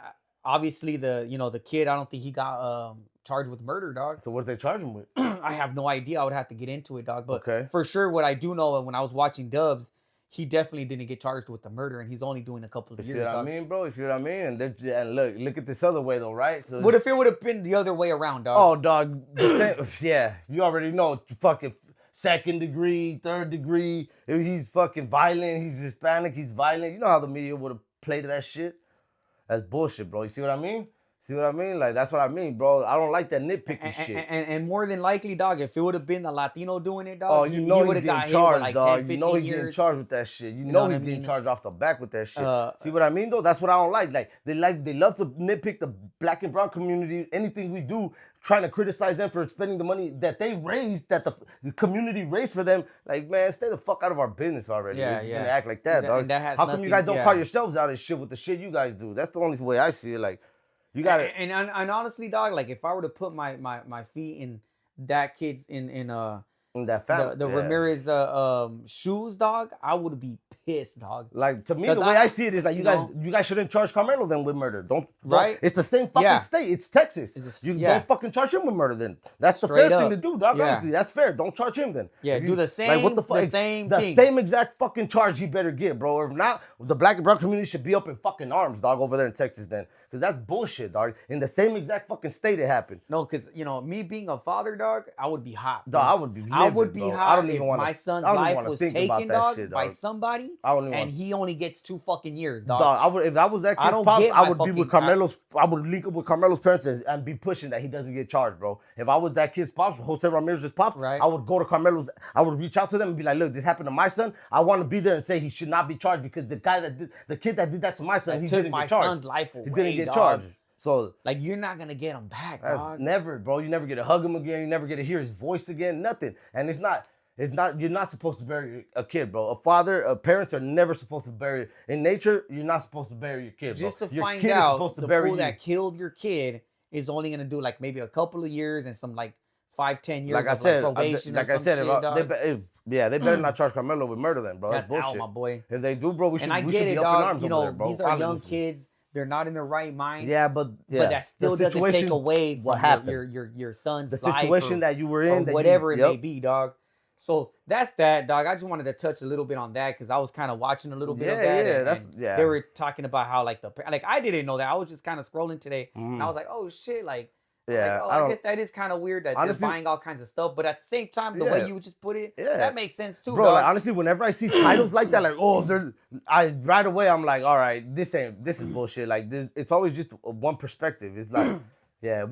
obviously the kid, I don't think he got charged with murder, dog. So what did they charge him with? I have no idea. I would have to get into it, dog. But for sure, what I do know, when I was watching Dubs, he definitely didn't get charged with the murder, and he's only doing a couple of You years. see what I mean, bro? You see what I mean? And look at this other way though, right? So what if it would have been the other way around, dog? Oh, dog. The same, yeah, you already know. Fucking second degree, third degree. If he's fucking violent, he's Hispanic, he's violent. You know how the media would have played that shit? That's bullshit, bro. You see what I mean? See what I mean? Like, that's what I mean, bro. I don't like that nitpicky shit. And more than likely, dog, if it would have been the Latino doing it, dog, oh, you know he would he's have getting got charged, hit with like dog. 10, 15 you know he's years. getting charged with that shit. You know know what he's I getting mean? charged off the back with that shit. See what I mean, though? That's what I don't like. Like, they love to nitpick the black and brown community. Anything we do, trying to criticize them for spending the money that they raised, that the community raised for them. Like, man, stay the fuck out of our business already. Yeah, You're yeah. gonna act like that, And dog. and that has How come you nothing- guys don't yeah. call yourselves out of shit with the shit you guys do? That's the only way I see it. Like, you gotta. And honestly, dog, like if I were to put my feet in that kid's in that family, the Ramirez shoes, dog, I would be pissed, dog. Like, to me, the way I see it is like you guys shouldn't charge Carmelo then with murder. Don't Right? It's the same fucking state. It's Texas. You yeah. don't fucking charge him with murder then. That's the Straight fair up. thing to do, dog. Yeah. Honestly, that's fair. Don't charge him then. Yeah, If do you- the same. Like, what the fuck? The same the thing. same exact fucking charge he better get, bro. Or if not, the black and brown community should be up in fucking arms, dog, over there in Texas then. Because that's bullshit, dog. In the same exact fucking state it happened. No, because me being a father, dog, I would be hot. Dog, I would be livid, I would be bro. hot I don't even if wanna- my son's I don't even life wanna was think about taken, that dog, shit, by dog. somebody, I don't even and wanna- he only gets 2 fucking years, dog. Dog, if that was that I kid's don't pops, get I my would be with fucking- Carmelo's. I would link up with Carmelo's parents and be pushing that he doesn't get charged, bro. If I was that kid's pops, Jose Ramirez's pops, Right. I would go to Carmelo's. I would reach out to them and be like, "Look, this happened to my son. I want to be there and say he should not be charged because the kid that did that to my son, he took didn't my get charged. son's life away, He didn't get dog. charged. So Like, you're not gonna get him back, that's dog. never, bro. You never get to hug him again. You never get to hear his voice again. Nothing. And it's not. You're not supposed to bury a kid, bro. Parents are never supposed to bury. In nature, you're not supposed to bury your kid, bro. Just to Your find kid is out supposed to the bury fool you. that killed your kid is only gonna do like maybe a couple of years and some like 5-10 years Like I of said, probation. like or I some said, shit, if dog. they better not charge Carmelo with murder, then, bro. That's That's bullshit. out, my boy. If they do, bro, we should And I we get should it, be up in dog. arms You over know, there, bro. these are young Honestly. kids. They're not in their right minds. Yeah, but that still the doesn't take situation- away what from happened. your son's The life situation that you were in, or that whatever you, it may be, dog. So that's that, dog. I just wanted to touch a little bit on that because I was kind of watching a little bit of that. And they were talking about how like I didn't know that. I was just kind of scrolling today, and I was like, oh shit, like. Yeah, I guess that is kind of weird that honestly, they're buying all kinds of stuff, but at the same time, the way you just put it, that makes sense too, bro. dog. Like, honestly, whenever I see titles like that, like right away I'm like, all right, this is bullshit. Like this, it's always just one perspective. It's like, yeah,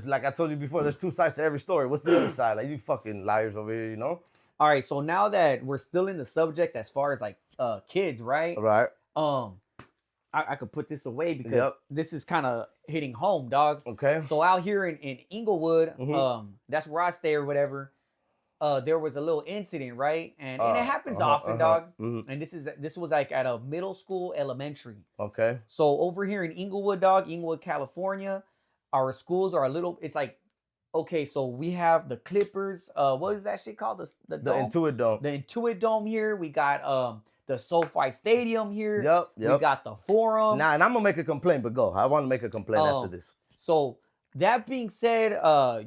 like I told you before, there's 2 sides to every story. What's the other side? Like, you fucking liars over here, you know? All right, so now that we're still in the subject as far as like kids, right? Right. I could put this away because this is kind of hitting home, dog. Okay. So out here in Inglewood, that's where I stay or whatever. There was a little incident, right? And it happens often, dog. And this was like at a middle school, elementary. Okay. So over here in Inglewood, dog, Inglewood, California, our schools are a little. It's like, okay, so we have the Clippers. What is that shit called? The dome? Intuit Dome. The Intuit Dome here. We got the SoFi Stadium here. Yep. We got the Forum. Now, and I'm gonna make a complaint, but go. I want to make a complaint after this. So that being said,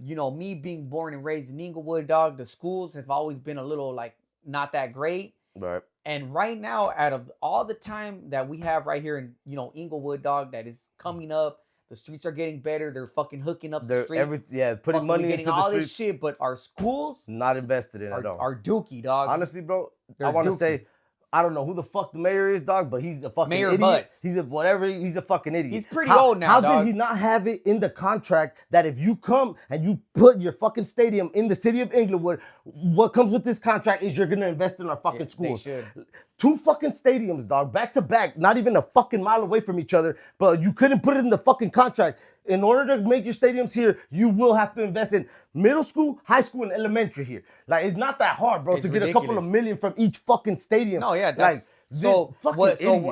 me being born and raised in Inglewood, dog, the schools have always been a little like not that great. Right. And right now, out of all the time that we have right here in Inglewood, dog, that is coming up, the streets are getting better. They're fucking hooking up the streets. Putting money getting into the all streets. this shit, but our schools not invested in it all. Are dookie, dog. Honestly, bro, I want to say, I don't know who the fuck the mayor is, dog, but he's a fucking Mayor idiot. Butts. He's a fucking idiot. He's pretty old now, How dog. did he not have it in the contract that if you come and you put your fucking stadium in the city of Inglewood, what comes with this contract is you're going to invest in our fucking schools. They should. 2 fucking stadiums, dog, back to back, not even a fucking mile away from each other, but you couldn't put it in the fucking contract. In order to make your stadiums here, you will have to invest in middle school, high school, and elementary here. Like, it's not that hard, bro, to get a couple of million from each fucking stadium. No, yeah, that's... Like,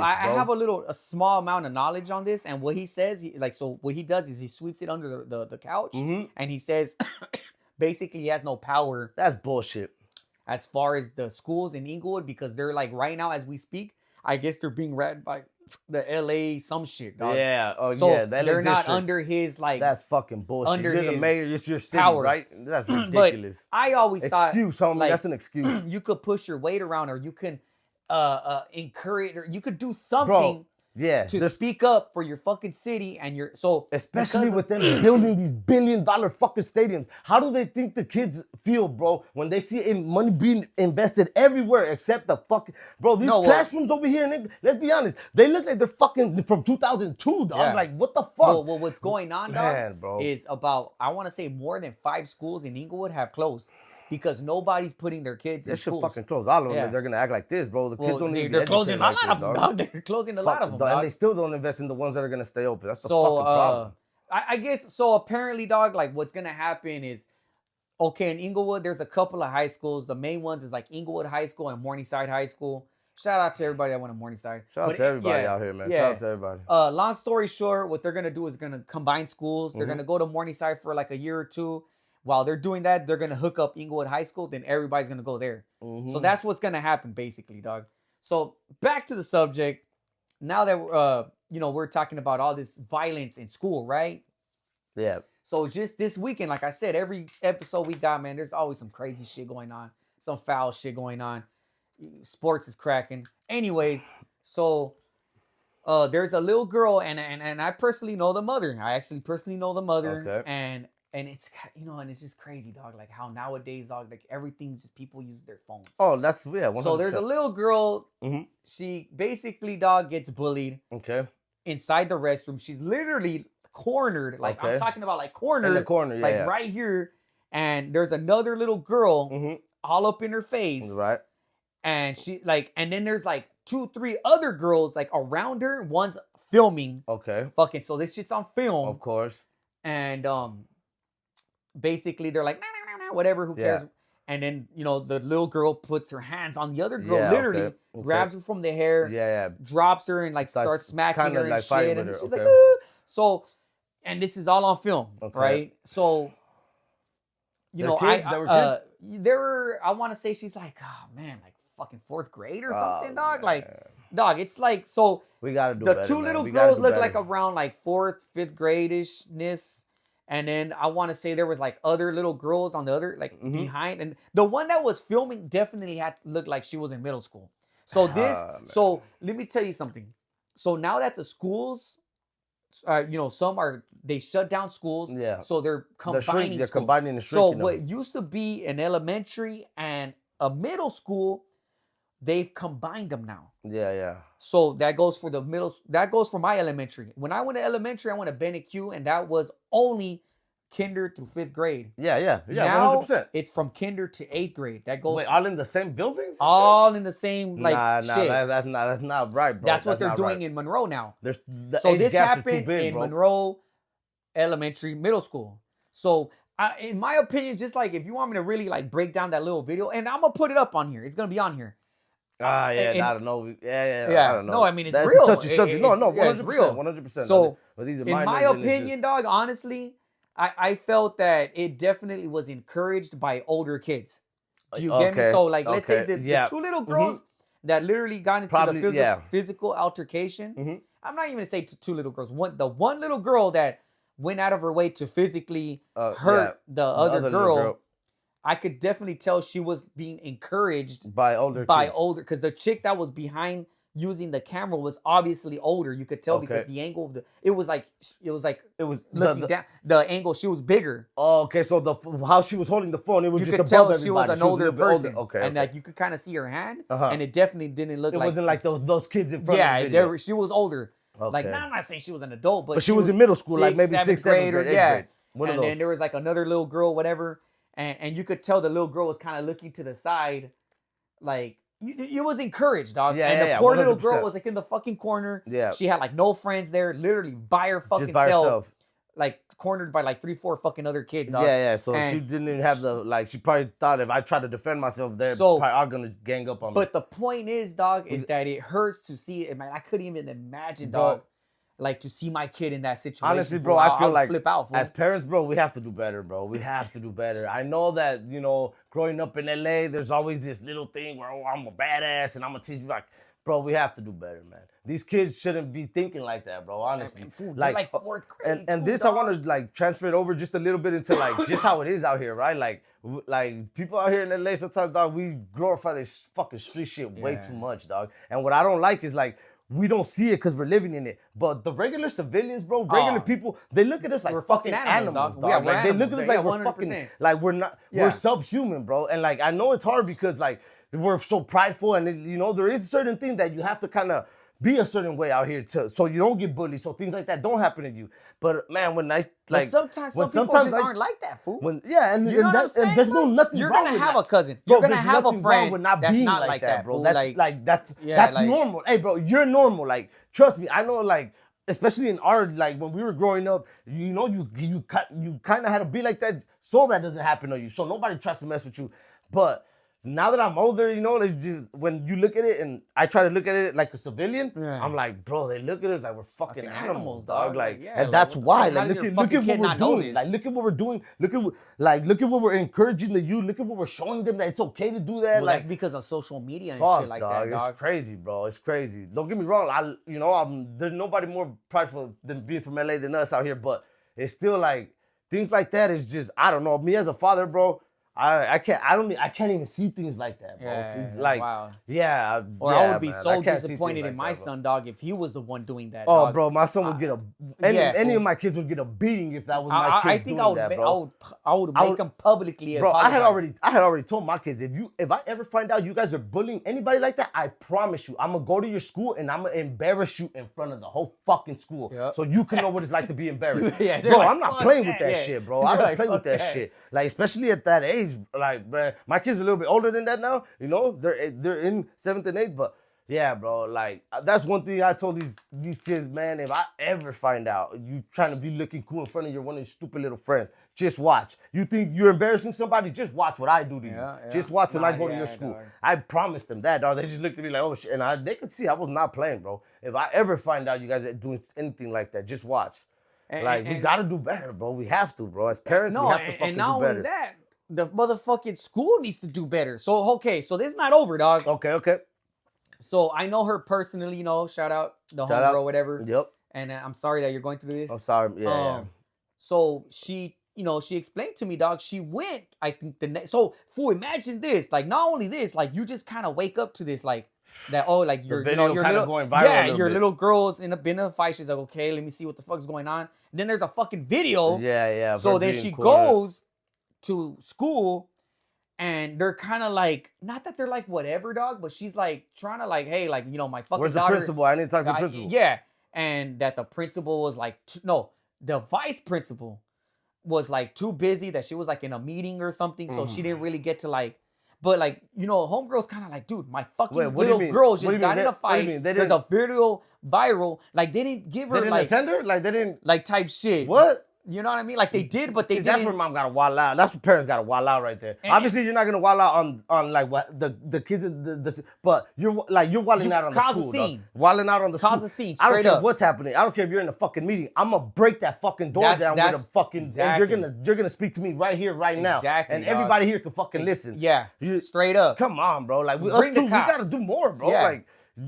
I have a small amount of knowledge on this, and what he says, what he does is he sweeps it under the couch, and he says, basically, he has no power. That's bullshit. As far as the schools in Inglewood, because they're like right now as we speak, I guess they're being ran by the LA some shit, dog. Yeah, they're not under his like. That's fucking bullshit. Under You're the mayor, it's your city, power. right? That's ridiculous. But I always thought excuse, homie. That's an excuse. You could push your weight around, or you can encourage, or you could do something to speak up for your fucking city and your especially with them building these billion-dollar fucking stadiums. How do they think the kids feel, bro, when they see money being invested everywhere except the fucking these classrooms over here, let's be honest, they look like they're fucking from 2002, dog. Yeah. Like, what the fuck? Well, what's going on, dog, is about, I want to say, more than 5 schools in Inglewood have closed. Because nobody's putting their kids in schools. They should fucking close all of them. They're gonna act like this, bro. The kids don't even they're closing a lot of them, dog. They're closing a lot of them, dog. And they still don't invest in the ones that are gonna stay open. That's the fucking problem. I guess so. Apparently, dog, like what's gonna happen is, okay, in Inglewood, there's a couple of high schools. The main ones is like Inglewood High School and Morningside High School. Shout out to everybody that went to Morningside. Shout out to everybody out here, man. Shout out to everybody. Long story short, what they're gonna do is gonna combine schools. They're gonna go to Morningside for like a year or two. While they're doing that, they're going to hook up Inglewood High School. Then everybody's going to go there. So that's what's going to happen, basically, dog. So back to the subject. Now that, we're talking about all this violence in school, right? Yeah. So just this weekend, like I said, every episode we got, man, there's always some crazy shit going on. Some foul shit going on. Sports is cracking. Anyways, so there's a little girl, and I personally know the mother. I actually personally know the mother. Okay. And it's, and it's just crazy, dog. Like how nowadays, dog, like everything, just people use their phones. Oh, that's, 100%. So there's a little girl. She basically, dog, gets bullied. Okay. Inside the restroom. She's literally cornered. Like I'm talking about like cornered. In the corner, yeah. Like right here. And there's another little girl all up in her face. Right. And she and then there's like 2, 3 other girls like around her. One's filming. Okay. Fucking, so this shit's on film. Of course. And, basically, they're like, nah, whatever, who cares? And then, the little girl puts her hands on the other girl, literally grabs her from the hair, drops her, and like starts smacking her and shit. And she's like, ah. So, and this is all on film, right? So, there were kids? There were, I want to say she's like, oh man, like fucking 4th grade or something, dog. Man. Like, dog, it's like, so we gotta do the better, 2 little girls look like around like 4th, 5th grade-ishness. And then I want to say there was like other little girls on the other, like behind. And the one that was filming definitely had looked like she was in middle school. So let me tell you something. So now that the schools, they shut down schools. Yeah. So they're combining They're combining the shrinking. So what used to be an elementary and a middle school, they've combined them now. Yeah. So that goes for that goes for my elementary. When I went to elementary, I went to Bennett Q, and that was only kinder through 5th grade. Yeah. Now 100%. It's from kinder to 8th grade. That goes. Wait, all in the same buildings? All in the same shit. That's not right, bro. That's what they're doing in Monroe now. So this happened in Monroe Elementary, middle school. So in my opinion, just like if you want me to really like break down that little video, and I'm gonna put it up on here. It's gonna be on here. I don't know. Yeah. I don't know. No, I mean, it's real. Touchy subject. No, 100%. Real. 100%. So, in my opinion, dog, honestly, I felt that it definitely was encouraged by older kids. Do you get me? So, like, let's say the 2 little girls that literally got into the physical altercation. I'm not even going to say 2 little girls. The one little girl that went out of her way to physically hurt the other girl. I could definitely tell she was being encouraged by older, because the chick that was behind using the camera was obviously older. You could tell because the angle of it was looking down. The angle, she was bigger. Oh, okay. So how she was holding the phone, it was just above everybody. She was an older person. Okay. And like you could kind of see her hand, and it definitely didn't look like. It wasn't like those kids in front of her. She was older. Okay. Like, now I'm not saying she was an adult, but she was in middle school, like maybe 6th, 7th grade, 8th grade. And then there was like another little girl, whatever. And you could tell the little girl was kind of looking to the side, like it was encouraged, dog. And the poor 100%. Little girl was like in the fucking corner. Yeah, she had like no friends there, literally by her fucking self, like cornered by like 3, 4 fucking other kids, dog. Yeah. So she didn't even have she probably thought if I tried to defend myself, they're probably all gonna gang up on me. But the point is, dog, is that it hurts to see it. Man, I couldn't even imagine, dog. Like, to see my kid in that situation. Honestly, bro, I feel like flip out, as parents, bro, we have to do better, bro. We have to do better. I know that, growing up in LA, there's always this little thing where, I'm a badass and I'm going to teach you. Like, bro, we have to do better, man. These kids shouldn't be thinking like that, bro. Honestly, fool, they're like fourth grade. And this I want to like transfer it over just a little bit into like just how it is out here, right? Like people out here in LA sometimes, dog, we glorify this fucking street shit way too much, dog. And what I don't like is like we don't see it because we're living in it. But the regular civilians, bro, regular people, they look at us like we're fucking animals, dog. Yeah, like they look at us like we're fucking, like we're not, we're subhuman, bro. And like I know it's hard because like we're so prideful, and you know there is certain thing that you have to kind of be a certain way out here too, so you don't get bullied, so things like that don't happen to you. But man, when I like, but sometimes people just aren't like that, fool. And there's no nothing. You're gonna have a cousin. You're gonna have a friend with not being like that, bro. That's normal. Hey, bro, you're normal. Like, trust me, I know. Like, especially in our like when we were growing up, you know, you kind of had to be like that so that doesn't happen to you. So nobody tries to mess with you, but. Now that I'm older, you know, it's just when you look at it, and I try to look at it like a civilian, I'm like, bro, they look at us like we're fucking animals, dog. Like, and that's why. Like, look at what we're doing. Like, look at what we're doing. Look at what we're encouraging the youth. Look at what we're showing them that it's okay to do that. Well, like, that's because of social media and shit like dog, that, dog. It's crazy, bro. It's crazy. Don't get me wrong. There's nobody more prideful than being from LA than us out here, but it's still like things like that is just, I don't know. Me as a father, bro. I can't even see things like that, bro. Yeah, it's like, wow. I would be so disappointed in my son, dog, if he was the one doing that. Oh, dog. Bro, my son would get any of my kids would get a beating if that was my kids doing that, bro. I would make them publicly apologize. Bro, I had already told my kids, if I ever find out you guys are bullying anybody like that, I promise you, I'm gonna go to your school and I'm gonna embarrass you in front of the whole fucking school, so you can know what it's like to be embarrassed. Bro, like, I'm not playing with that shit, bro. I don't play with that shit. Like, especially at that age. Like, bro, my kids are a little bit older than that now. You know, they're in 7th and 8th, but yeah, bro. Like, that's one thing I told these kids, man. If I ever find out you trying to be looking cool in front of one of your stupid little friends, just watch. You think you're embarrassing somebody? Just watch what I do to you. Just watch when I go to your school. Dog. I promised them that, dog. They just looked at me like, oh shit, and they could see I was not playing, bro. If I ever find out you guys are doing anything like that, just watch. We gotta do better, bro. We have to, bro. As parents, we have to fucking do better. And not only that. The motherfucking school needs to do better. So, okay, so this is not over, dog. Okay. So, I know her personally, you know, shout out the homegirl or whatever. Yep. And I'm sorry that you're going through this. I'm sorry. Yeah. So, she explained to me, dog, she went, I think, so, fool, imagine this. Like, not only this, like, you just kind of wake up to this, like, that, oh, like, your little, going viral your little girl's in a fight. She's like, okay, let me see what the fuck's going on. And then there's a fucking video. Yeah. So, then she goes to school, and they're kind of like, not that they're like whatever, dog, but she's like trying to like, hey, like, you know, my fucking where's daughter, the principal? I need to talk to the principal. Yeah, and that the principal was like, the vice principal was like too busy, that she was like in a meeting or something, so she didn't really get to like. But like, you know, homegirl's kind of like, dude, my fucking little girl just got in a fight. There's a video viral. Like, they didn't give her like attend her? Like, they didn't like type shit. What? You know what I mean? Like, they did, but they didn't. That's where mom got to wild out. That's where parents got to wild out right there. Obviously, you're not gonna wild out on like what the kids, but you're wilding out on the school. Wilding out on the school. Cause a scene. I don't care what's happening. I don't care if you're in a fucking meeting. I'm gonna break that fucking door down with a fucking. And you're gonna speak to me right here, right now. Exactly. And everybody here can fucking listen. Yeah. Straight up. Come on, bro. Like us too, we gotta do more, bro. Yeah. Like.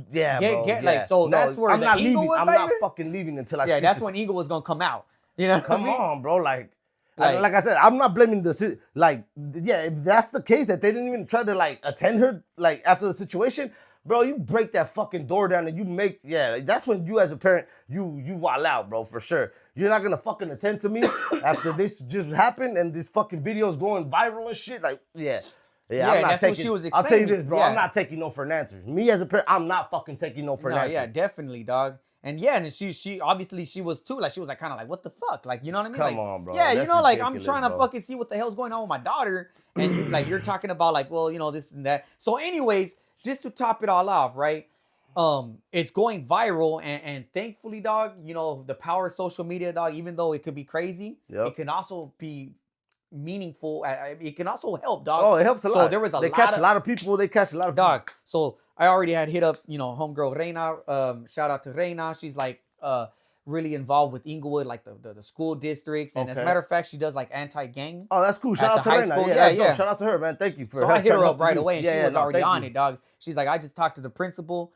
Yeah, bro. Like, so that's where the Eagle was, I'm not fucking leaving until I. Yeah, that's when Eagle was gonna come out. You know, come on, bro. Like I said, I'm not blaming the like. Yeah, if that's the case, that they didn't even try to like attend her like after the situation, bro. You break that fucking door down and you make that's when you as a parent you wild out, bro, for sure. You're not gonna fucking attend to me after this just happened and this fucking video is going viral and shit. Like I'm not that's taking, what she was explaining. I'll tell you this, bro. I'm not taking no for an answer. Me as a parent, I'm not fucking taking no for an answer. Yeah, definitely, dog. And and she obviously she was too, like, she was like kind of like, what the fuck, like, you know what I mean? Come like, on, bro. Yeah, that's you know, like, ridiculous, I'm trying to bro. fucking see what the hell's going on with my daughter, and like, you're talking about like, well, you know, this and that. So, anyways, just to top it all off, right? It's going viral, and thankfully, dog, you know, the power of social media, dog. Even though it could be crazy, it can also be meaningful. It can also help, dog. Oh, it helps a lot. So there was they catch a lot of people. They catch a lot of dog. People. So I already had hit up, you know, homegirl Reina. Shout out to Reina. She's like really involved with Inglewood, like the school districts, and as a matter of fact, she does like anti-gang. Oh, that's cool. Shout out to Reina. Yeah. Shout out to her, man. Thank you for. So I hit her up right away, and she was already on it, dog. She's like, I just talked to the principal.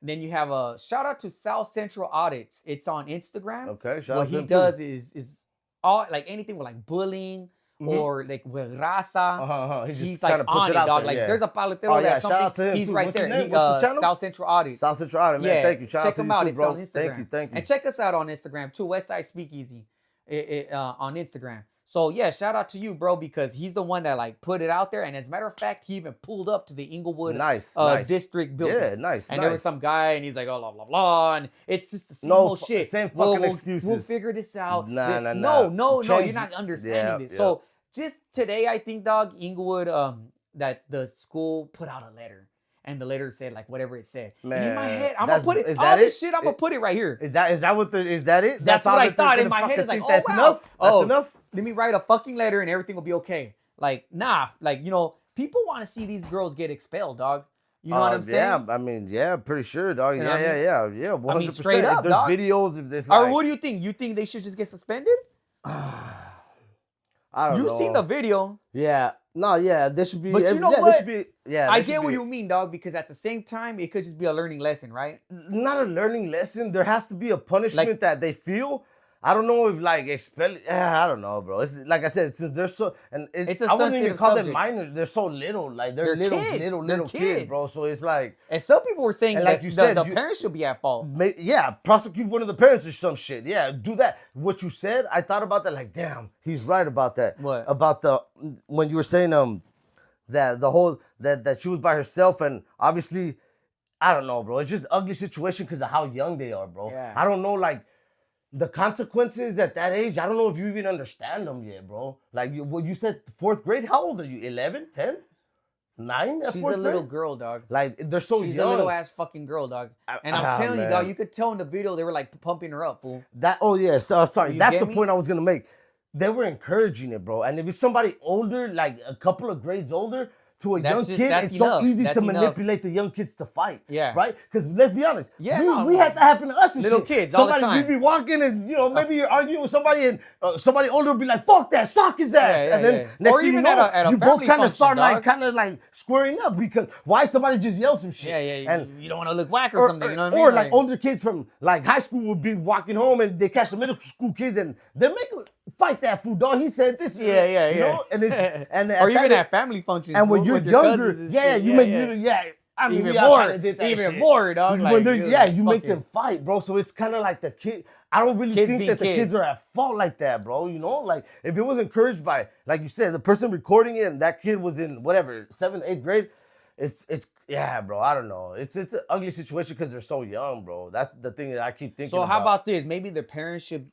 Then you have a shout out to South Central Audits. It's on Instagram. Okay, shout What out to he him does too. is all like anything with like bullying or like with raza. He just He's kind like of puts on it it, out dog. there. Like if Yeah. there's a paletero Oh yeah, that's shout something, out to him he's too. right What's there. his name? What's the channel? South Central Audits. South Central Audit, man. Yeah, Thank you. Shout check out to him you out. too, It's bro. on Instagram. Thank you. Thank you. And check us out on Instagram too. Westside Speakeasy, on Instagram. So yeah, shout out to you, bro, because he's the one that like put it out there. And as a matter of fact, he even pulled up to the Inglewood Nice. district building. Yeah, nice. And there was some guy, and he's like, oh, blah blah blah, and it's just the same old shit. Same fucking excuses. We'll figure this out. Nah. No, you're not understanding this. Yeah. So just today, I think, dog, Inglewood, that the school put out a letter. And the letter said like whatever it said. Man, and in my head, I'm gonna put it. Is All that this it? shit, I'm gonna put it right here. Is that it? That's all what I that they're thought in gonna my head. fucking It's like, think oh that's wow, enough? That's enough? Let me write a fucking letter and everything will be okay. Like, nah, like, you know, people want to see these girls get expelled, dog. You know what I'm saying? Yeah, I mean, yeah, pretty sure, dog. You know what I mean? Yeah. 100%. I mean, straight up, if there's dog. videos, if there's Or like, what do you think? You think they should just get suspended? I don't know. You seen the video? Yeah. No, yeah, there should be. But you know yeah, what? Should be, yeah, I get what you mean, dog, because at the same time, it could just be a learning lesson, right? Not a learning lesson. There has to be a punishment that they feel. I don't know if like expel. I don't know, bro. It's like I said, since they're so and it's a I wouldn't even sensitive call subject. them minors. They're so little, like they're little kids. kids, bro. So it's like, and some people were saying and that like you said, the parents should be at fault. Yeah, prosecute one of the parents or some shit. Yeah, do that. What you said, I thought about that. Like, damn, he's right about that. What? About when you were saying that the whole that she was by herself, and obviously, I don't know, bro. It's just ugly situation because of how young they are, bro. Yeah. I don't know, like the consequences at that age. I don't know if you even understand them yet, bro. Like you said, 4th grade. How old are you? 11, 10, 9? She's a little girl, dog. Like they're so She's young. a little ass fucking girl, dog. And I'm telling you, dog, you could tell in the video they were like pumping her up, fool. Sorry, that's the me? point I was gonna make. They were encouraging it, bro. And if it's somebody older, like a couple of grades older, to a young kid, it's so easy to manipulate the young kids to fight. Yeah. Right? Because let's be honest, yeah, we had that happen to us and little shit. kids Somebody, all the time. you'd be walking and, you know, maybe you're arguing with somebody and somebody older would be like, fuck that, sock his ass. And then next thing you know, at a you both kind of start dog. like squaring up because why somebody just yelled some shit. Yeah. And you don't want to look whack or something, you know what I mean? Or like older kids from like high school would be walking home and they catch the middle school kids and they make fight that fool, dog. He said this. Yeah. You know? And it's and or even at family functions. and when you're younger, I mean, even more, dog. When like, you make them fight, bro. So it's kind of like the kid. I don't really think that the kids are at fault like that, bro. You know, like if it was encouraged by, like you said, the person recording it and that kid was in whatever 7th, 8th grade. It's bro. I don't know. It's an ugly situation because they're so young, bro. That's the thing that I keep thinking. So how about this? Maybe the parents should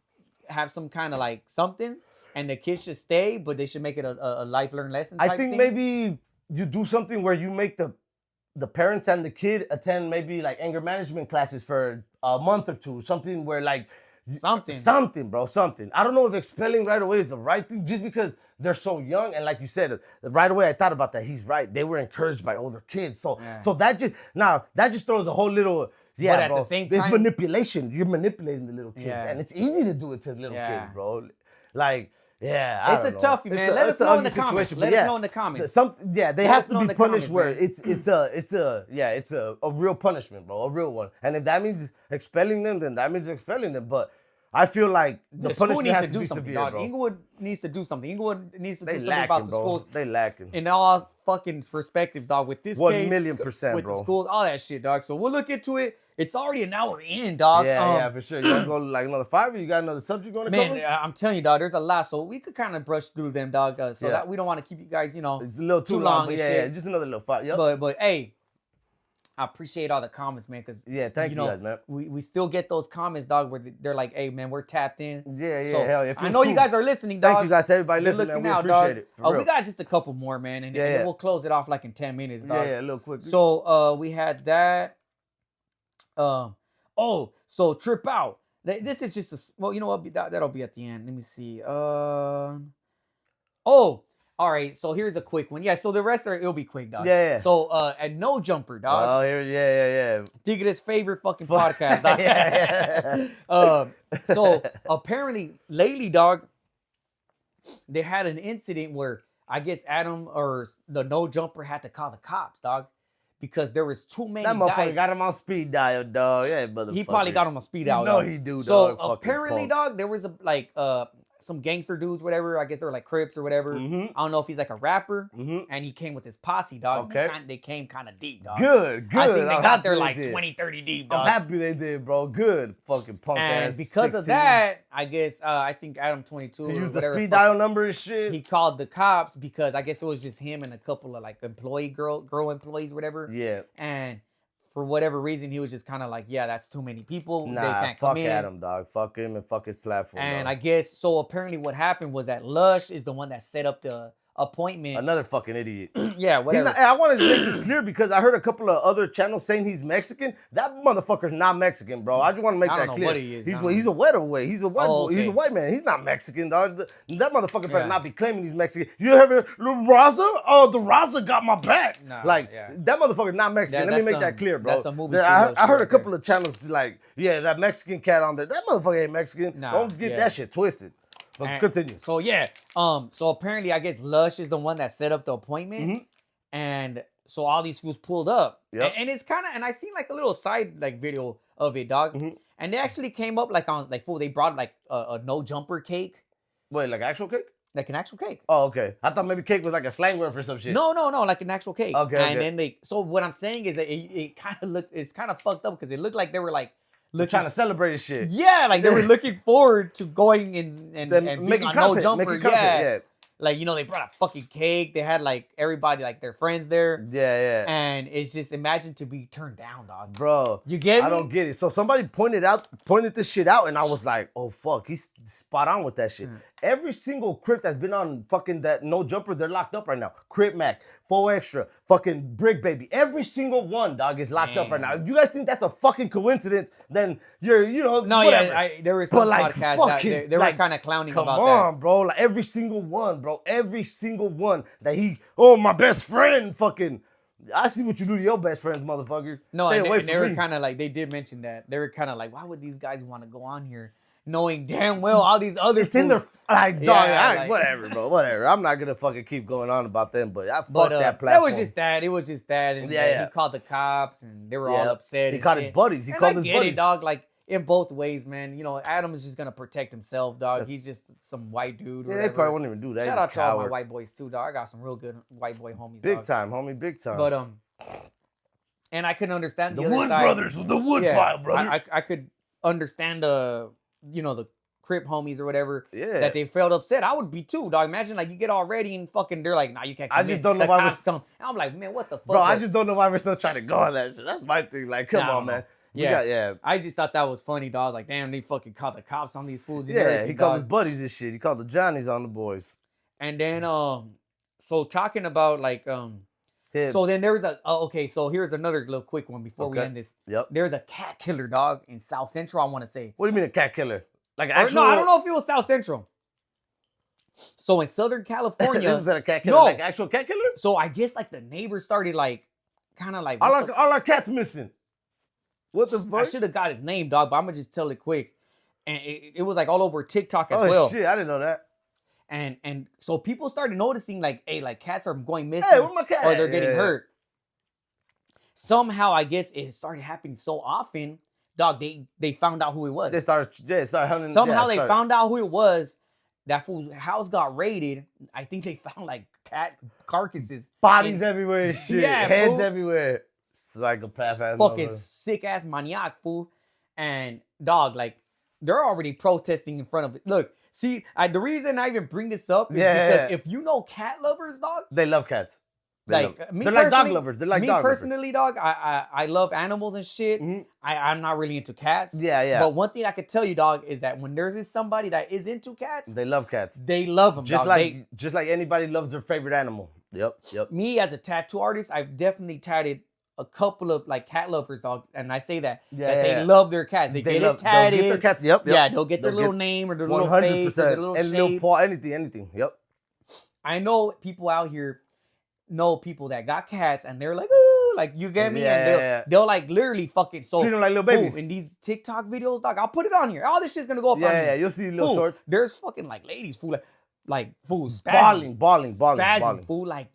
have some kind of like something, and the kids should stay, but they should make it a life learn lesson. I think maybe you do something where you make the parents and the kid attend maybe like anger management classes for a month or two. Something where like something, bro. Something. I don't know if expelling right away is the right thing, just because they're so young. And like you said, right away I thought about that. He's right. They were encouraged by older kids. So that just throws a whole little. Yeah, but bro. At the same time, it's manipulation. You're manipulating the little kids, and it's easy to do it to the little kids, bro. Like, it's a toughie, man. Let us know in the comments. Let us know in the comments. They have to be punished where it's a real punishment, bro, a real one. And if that means expelling them, then that means expelling them. But I feel like the punishment has to be severe, bro. Inglewood needs to do something. Inglewood needs to do something about the schools. They lacking. In all fucking perspectives, dog. With this 1,000,000%, with bro. The schools, all that shit, dog. So we'll look into it. It's already an hour in, dog. Yeah, for sure. You want to go like another 5 or you got another subject you want to cover? Man, I'm telling you, dog, there's a lot. So we could kind of brush through them, dog. So that we don't want to keep you guys, it's a little too long. But yeah, just another little 5. Yep. But hey, I appreciate all the comments, man. Cause thank you guys, man. We still get those comments, dog, where they're like, "Hey, man, we're tapped in." Yeah, so hell yeah. I know you guys are listening, dog. Thank you guys, everybody listening. We appreciate it. We got just a couple more, man, and then we'll close it off like in 10 minutes, dog. Yeah, a little quick. So we had that. So Trip Out. This is just you know what? That'll be at the end. Let me see. All right, so here's a quick one. Yeah, so the rest it'll be quick, dog. Yeah. So at No Jumper, dog. Oh, yeah. Tigre's favorite fucking podcast, dog. So apparently lately, dog, they had an incident where I guess Adam or the No Jumper had to call the cops, dog, because there was too many That motherfucker guys. got him on speed dial, dog. Yeah, motherfucker. He probably got him on speed dial. You know dog. he do, so dog. apparently, dog, there was some gangster dudes, whatever. I guess they were like Crips or whatever. Mm-hmm. I don't know if he's like a rapper. Mm-hmm. And he came with his posse, dog. Okay. They came kind of deep, dog. Good. I think they I'm got there happy like they did. 20, 30 deep, dog. I'm happy they did, bro. Good. Fucking punk ass. And because 16. of that, I guess I think Adam16 He or used the whatever speed fuck, dial number and shit. he called the cops because I guess it was just him and a couple of like girl employees, whatever. Yeah. And for whatever reason, he was just kind of like, yeah, that's too many people. Nah, they can't fuck come in. Adam, dog. Fuck him and fuck his platform. And dog. I guess so. Apparently, what happened was that Lush is the one that set up the appointment. Another fucking idiot. Yeah, whatever. I wanted to make this clear because I heard a couple of other channels saying he's Mexican. That motherfucker's not Mexican, bro. I just want to make I that don't know clear. what he is. He's a white. He's a white boy. He's a okay. white man. He's not Mexican, dog. That motherfucker better Yeah. not be claiming he's Mexican. You ever Raza? Oh, the Raza got my back. Nah, like yeah. that motherfucker's not Mexican. Let me make that's that clear, bro. That's some movie I studio heard a shit couple right of channels like, yeah, that Mexican cat on there. That motherfucker ain't Mexican. Nah, Don't get yeah. that shit twisted. But And continue. So yeah, so apparently I guess Lush is the one that set up the appointment, and so all these fools pulled up, Yep. and it's kind of, and I seen like a little side like video of it, dog, and they actually came up like on like fool. They brought like a no jumper cake, Wait, like actual cake? like an actual cake. Oh, okay. I thought maybe cake was like a slang word for some shit. No, like an actual cake. Okay, And okay. then so what I'm saying is that it kind of looked, it's kind of fucked up because it looked like they were like They're trying to celebrate this shit. yeah, like they were looking forward to going and being Making on content, no jumper. making content, yeah. Like, you know, they brought a fucking cake. They had like everybody, like their friends there. Yeah. And it's just imagine to be turned down, dog. Bro, You get me? I don't get it. So somebody pointed this shit out, and I was like, oh fuck, he's spot on with that shit. Every single Crip that's been on fucking that no jumper, they're locked up right now. Crip Mac, 4Extra, fucking Brick Baby. Every single one, dog, is locked up right now. If you guys think that's a fucking coincidence, then you're, No, whatever. yeah, there was some But, like, podcasts fucking, that they were like, kind of clowning Come about on, bro. Like every single one, bro. Every single one that oh, my best friend, fucking. I see what you do to your best friends, motherfucker. No, Stay and away they from were me. kind of like, they did mention that. They were kind of like, why would these guys want to go on here knowing damn well all these other It's in their fools- like, Yeah, dog. like- Whatever, bro. Whatever. I'm not gonna fucking keep going on about them, but I fuck that platform. That was just that. It was just that. And Yeah. he called the cops and they were all Yeah. upset. He and called shit. his buddies. He And called I his get buddies. it, dog. Like in both ways, man. You know, Adam is just gonna protect himself, dog. He's just some white dude. Or Yeah, they whatever. probably wouldn't even do that. Shout He's a out to all my coward. white boys too, dog. I got some real good white boy homies. Big dog. time, homie. Big time. But and I can understand the, the other Wood side. Brothers, the Wood pile, brother. I could understand the Crip homies or whatever. Yeah. That they felt upset. I would be too, dog. Imagine like you get all ready and fucking they're like, nah, you can't come I just in. don't know The why we're- cops come. And I'm like, man, what the fuck? Bro, I like- just don't know why we're still trying to go on that shit. That's my thing. Like, come Nah, I on, don't know. man. Yeah. I just thought that was funny, dog. I was like, damn, they fucking called the cops on these fools. and Yeah, everything, he called dog. his buddies this shit. He called the Johnnies on the boys. And then so talking about like Yeah. so then there's okay, so here's another little quick one before we Okay. end this. Yep. There's a cat killer, dog, in South Central, I want to say. What do you mean a cat killer? Like Or, actual? no, I don't know if it was South Central. So in Southern California, Was that a cat killer? No. Like actual cat killer? so I guess like the neighbors started like kind of like All what the- our cats missing. What the I fuck? should have got his name, dog, but I'm gonna just tell it quick. And it was like all over TikTok as Oh well. shit, I didn't know that. And so people started noticing like, hey, like cats are going missing Hey, where my cat? or at? they're getting Yeah. hurt. Somehow, I guess it started happening so often, dog. They found out who it was. They started hunting. Somehow yeah, they started- found out who it was. That fool's house got raided. I think they found like cat carcasses, bodies in- everywhere and shit. Yeah, Heads fool. everywhere. Psychopath ass fucking motherfucker. sick ass maniac fool. And dog, like they're already protesting in front of it. Look, see, the reason I even bring this up is Yeah, because yeah. if you know cat lovers, dog, They love cats. like They're like dog lovers. They're like me dog lovers. personally, dog. I love animals and shit. Mhm. I'm not really into cats. Yeah. But one thing I could tell you, dog, is that when there's somebody that is into cats, They love cats. they love them. Just dog. like anybody loves their favorite animal. Yep. Me as a tattoo artist, I've definitely tatted a couple of like cat lovers, dog, and I say that they love their cats. They get it tatted. They'll get their cats. Yep. Yeah, they'll get their They'll little get name or their little face or their little and shape. little paw, anything. Yep. I know people out here know people that got cats and they're like, ooh, like you get me, and they'll like literally fucking Treat them like little babies. Fool, in these TikTok videos, dog, I'll put it on here. All this shit's gonna go up on Yeah, here. you'll see little Fool, shorts. there's fucking like ladies, fool, like fool, spazzing, Balling. spazzing, fool, like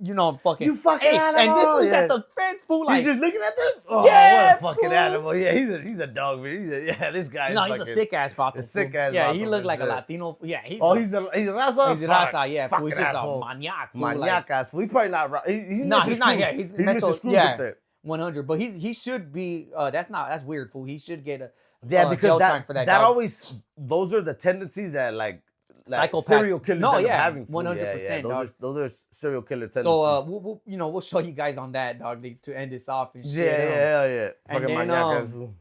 fucking. You fucking animal. And this was at the fence, fool. Like, he's just looking at them? Oh, yeah, what a fucking fool. animal. Yeah, he's a dog, man. This guy is he's a sick-ass vato. Sick-ass Yeah, vato, he looked like a shit. Latino. Yeah, he's raza? He's a raza, yeah. Fool. He's just a maniac. Fool. Maniac ass fool. He's probably not. He's not. Yeah, he's mental. Mr. Yeah, 100. But he should be. That's weird, fool. He should get a because jail time for that. That dog. always. Those are the tendencies that like psychopath serial killers. No, end up yeah, having, 100%. Those are serial killer tendencies. So we'll show you guys on that, dog, to end this off and shit. Yeah. And fucking then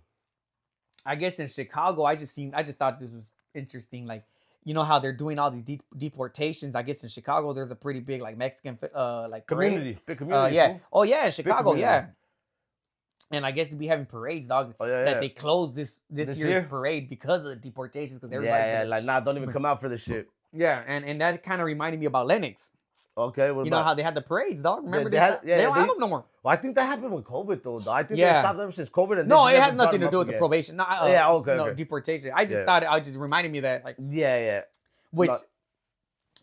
I guess in Chicago, I just thought this was interesting. Like, you know how they're doing all these deportations. I guess in Chicago, there's a pretty big like Mexican like community, big community. Yeah. Oh yeah, Chicago. Yeah. And I guess to be having parades, dog. That they closed this year's parade because of the deportations. Because everybody's like don't even come out for this shit. Yeah, and that kind of reminded me about Lennox. Okay, you know how they had the parades, dog. Remember they don't have them no more. Well, I think that happened with COVID though. I think they stopped ever since COVID. And no, it has nothing to do with the probation. No, okay. Deportation. I just thought it just reminded me of that, like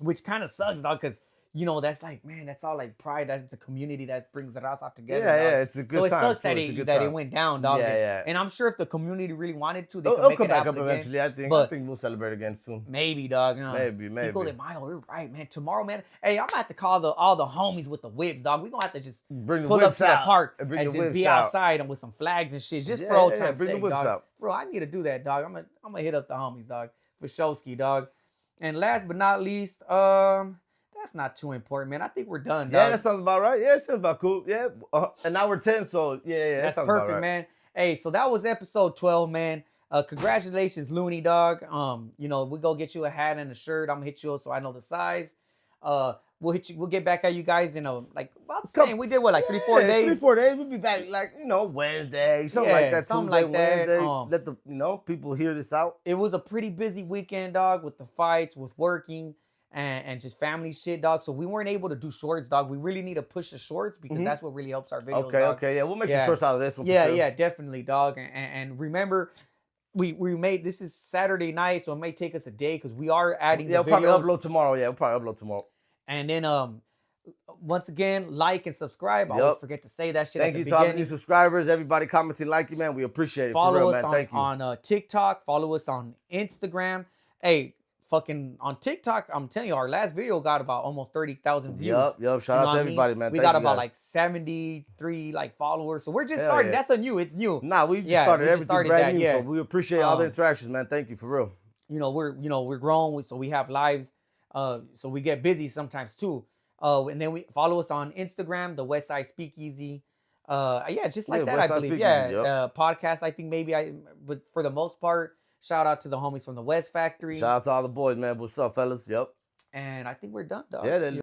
which kind of sucks, dog, because. That's like, man, that's all like pride. That's the community that brings the raza together. Yeah, it's a good time. So it sucks that it went down, dog. Yeah. And I'm sure if the community really wanted to, they'll come back up eventually. I think we'll celebrate again soon. Maybe, dog. Maybe. Cinco de Mayo, you're right, man. Tomorrow, man. Hey, I'm gonna have to call all the homies with the whips, dog. We're gonna have to just pull up to the park and just be outside and with some flags and shit, just for old time's sake, dog. Bro, I need to do that, dog. I'm gonna hit up the homies, dog, for Showski, dog. And last but not least, that's not too important, man. I think we're done, dog. Yeah, that sounds about right. Yeah, it sounds about cool. Yeah, an hour 10, so yeah. That's sounds perfect, about right. man. Hey, so that was episode 12, man. Congratulations, Looney, dog. We go get you a hat and a shirt. I'm gonna hit you up so I know the size. We'll hit you. We'll get back at you guys in about the same. We did what, like 3-4 days. 3-4 days. We'll be back like Wednesday, something like that. Something like that. Wednesday. Let the people hear this out. It was a pretty busy weekend, dog, with the fights, with working. And just family shit, dog. So we weren't able to do shorts, dog. We really need to push the shorts because that's what really helps our videos. Okay. Yeah, we'll make some shorts out of this one. Yeah, definitely, dog. And remember, we made this is Saturday night, so it may take us a day because we are adding the videos. We'll probably upload tomorrow. Yeah, we'll probably upload tomorrow. And then once again, like and subscribe. I always forget to say that shit. Thank you to all the new subscribers. Everybody commenting, like you, man. We appreciate it. Follow us on TikTok. Follow us on Instagram. Hey. Fucking on TikTok, I'm telling you, our last video got about almost 30,000 views. Yep. Shout out to everybody, man. We got about like 73 followers. So we're just starting. That's it's new. Nah, we just started everything brand new. So we appreciate all the interactions, man. Thank you for real. We're growing, so we have lives. So we get busy sometimes too. And then we follow us on Instagram, the Westside Speakeasy. Just like that, I believe. Podcast, I think but for the most part. Shout out to the homies from the West Factory. Shout out to all the boys, man. What's up, fellas? Yep. And I think we're done, dog. Yeah,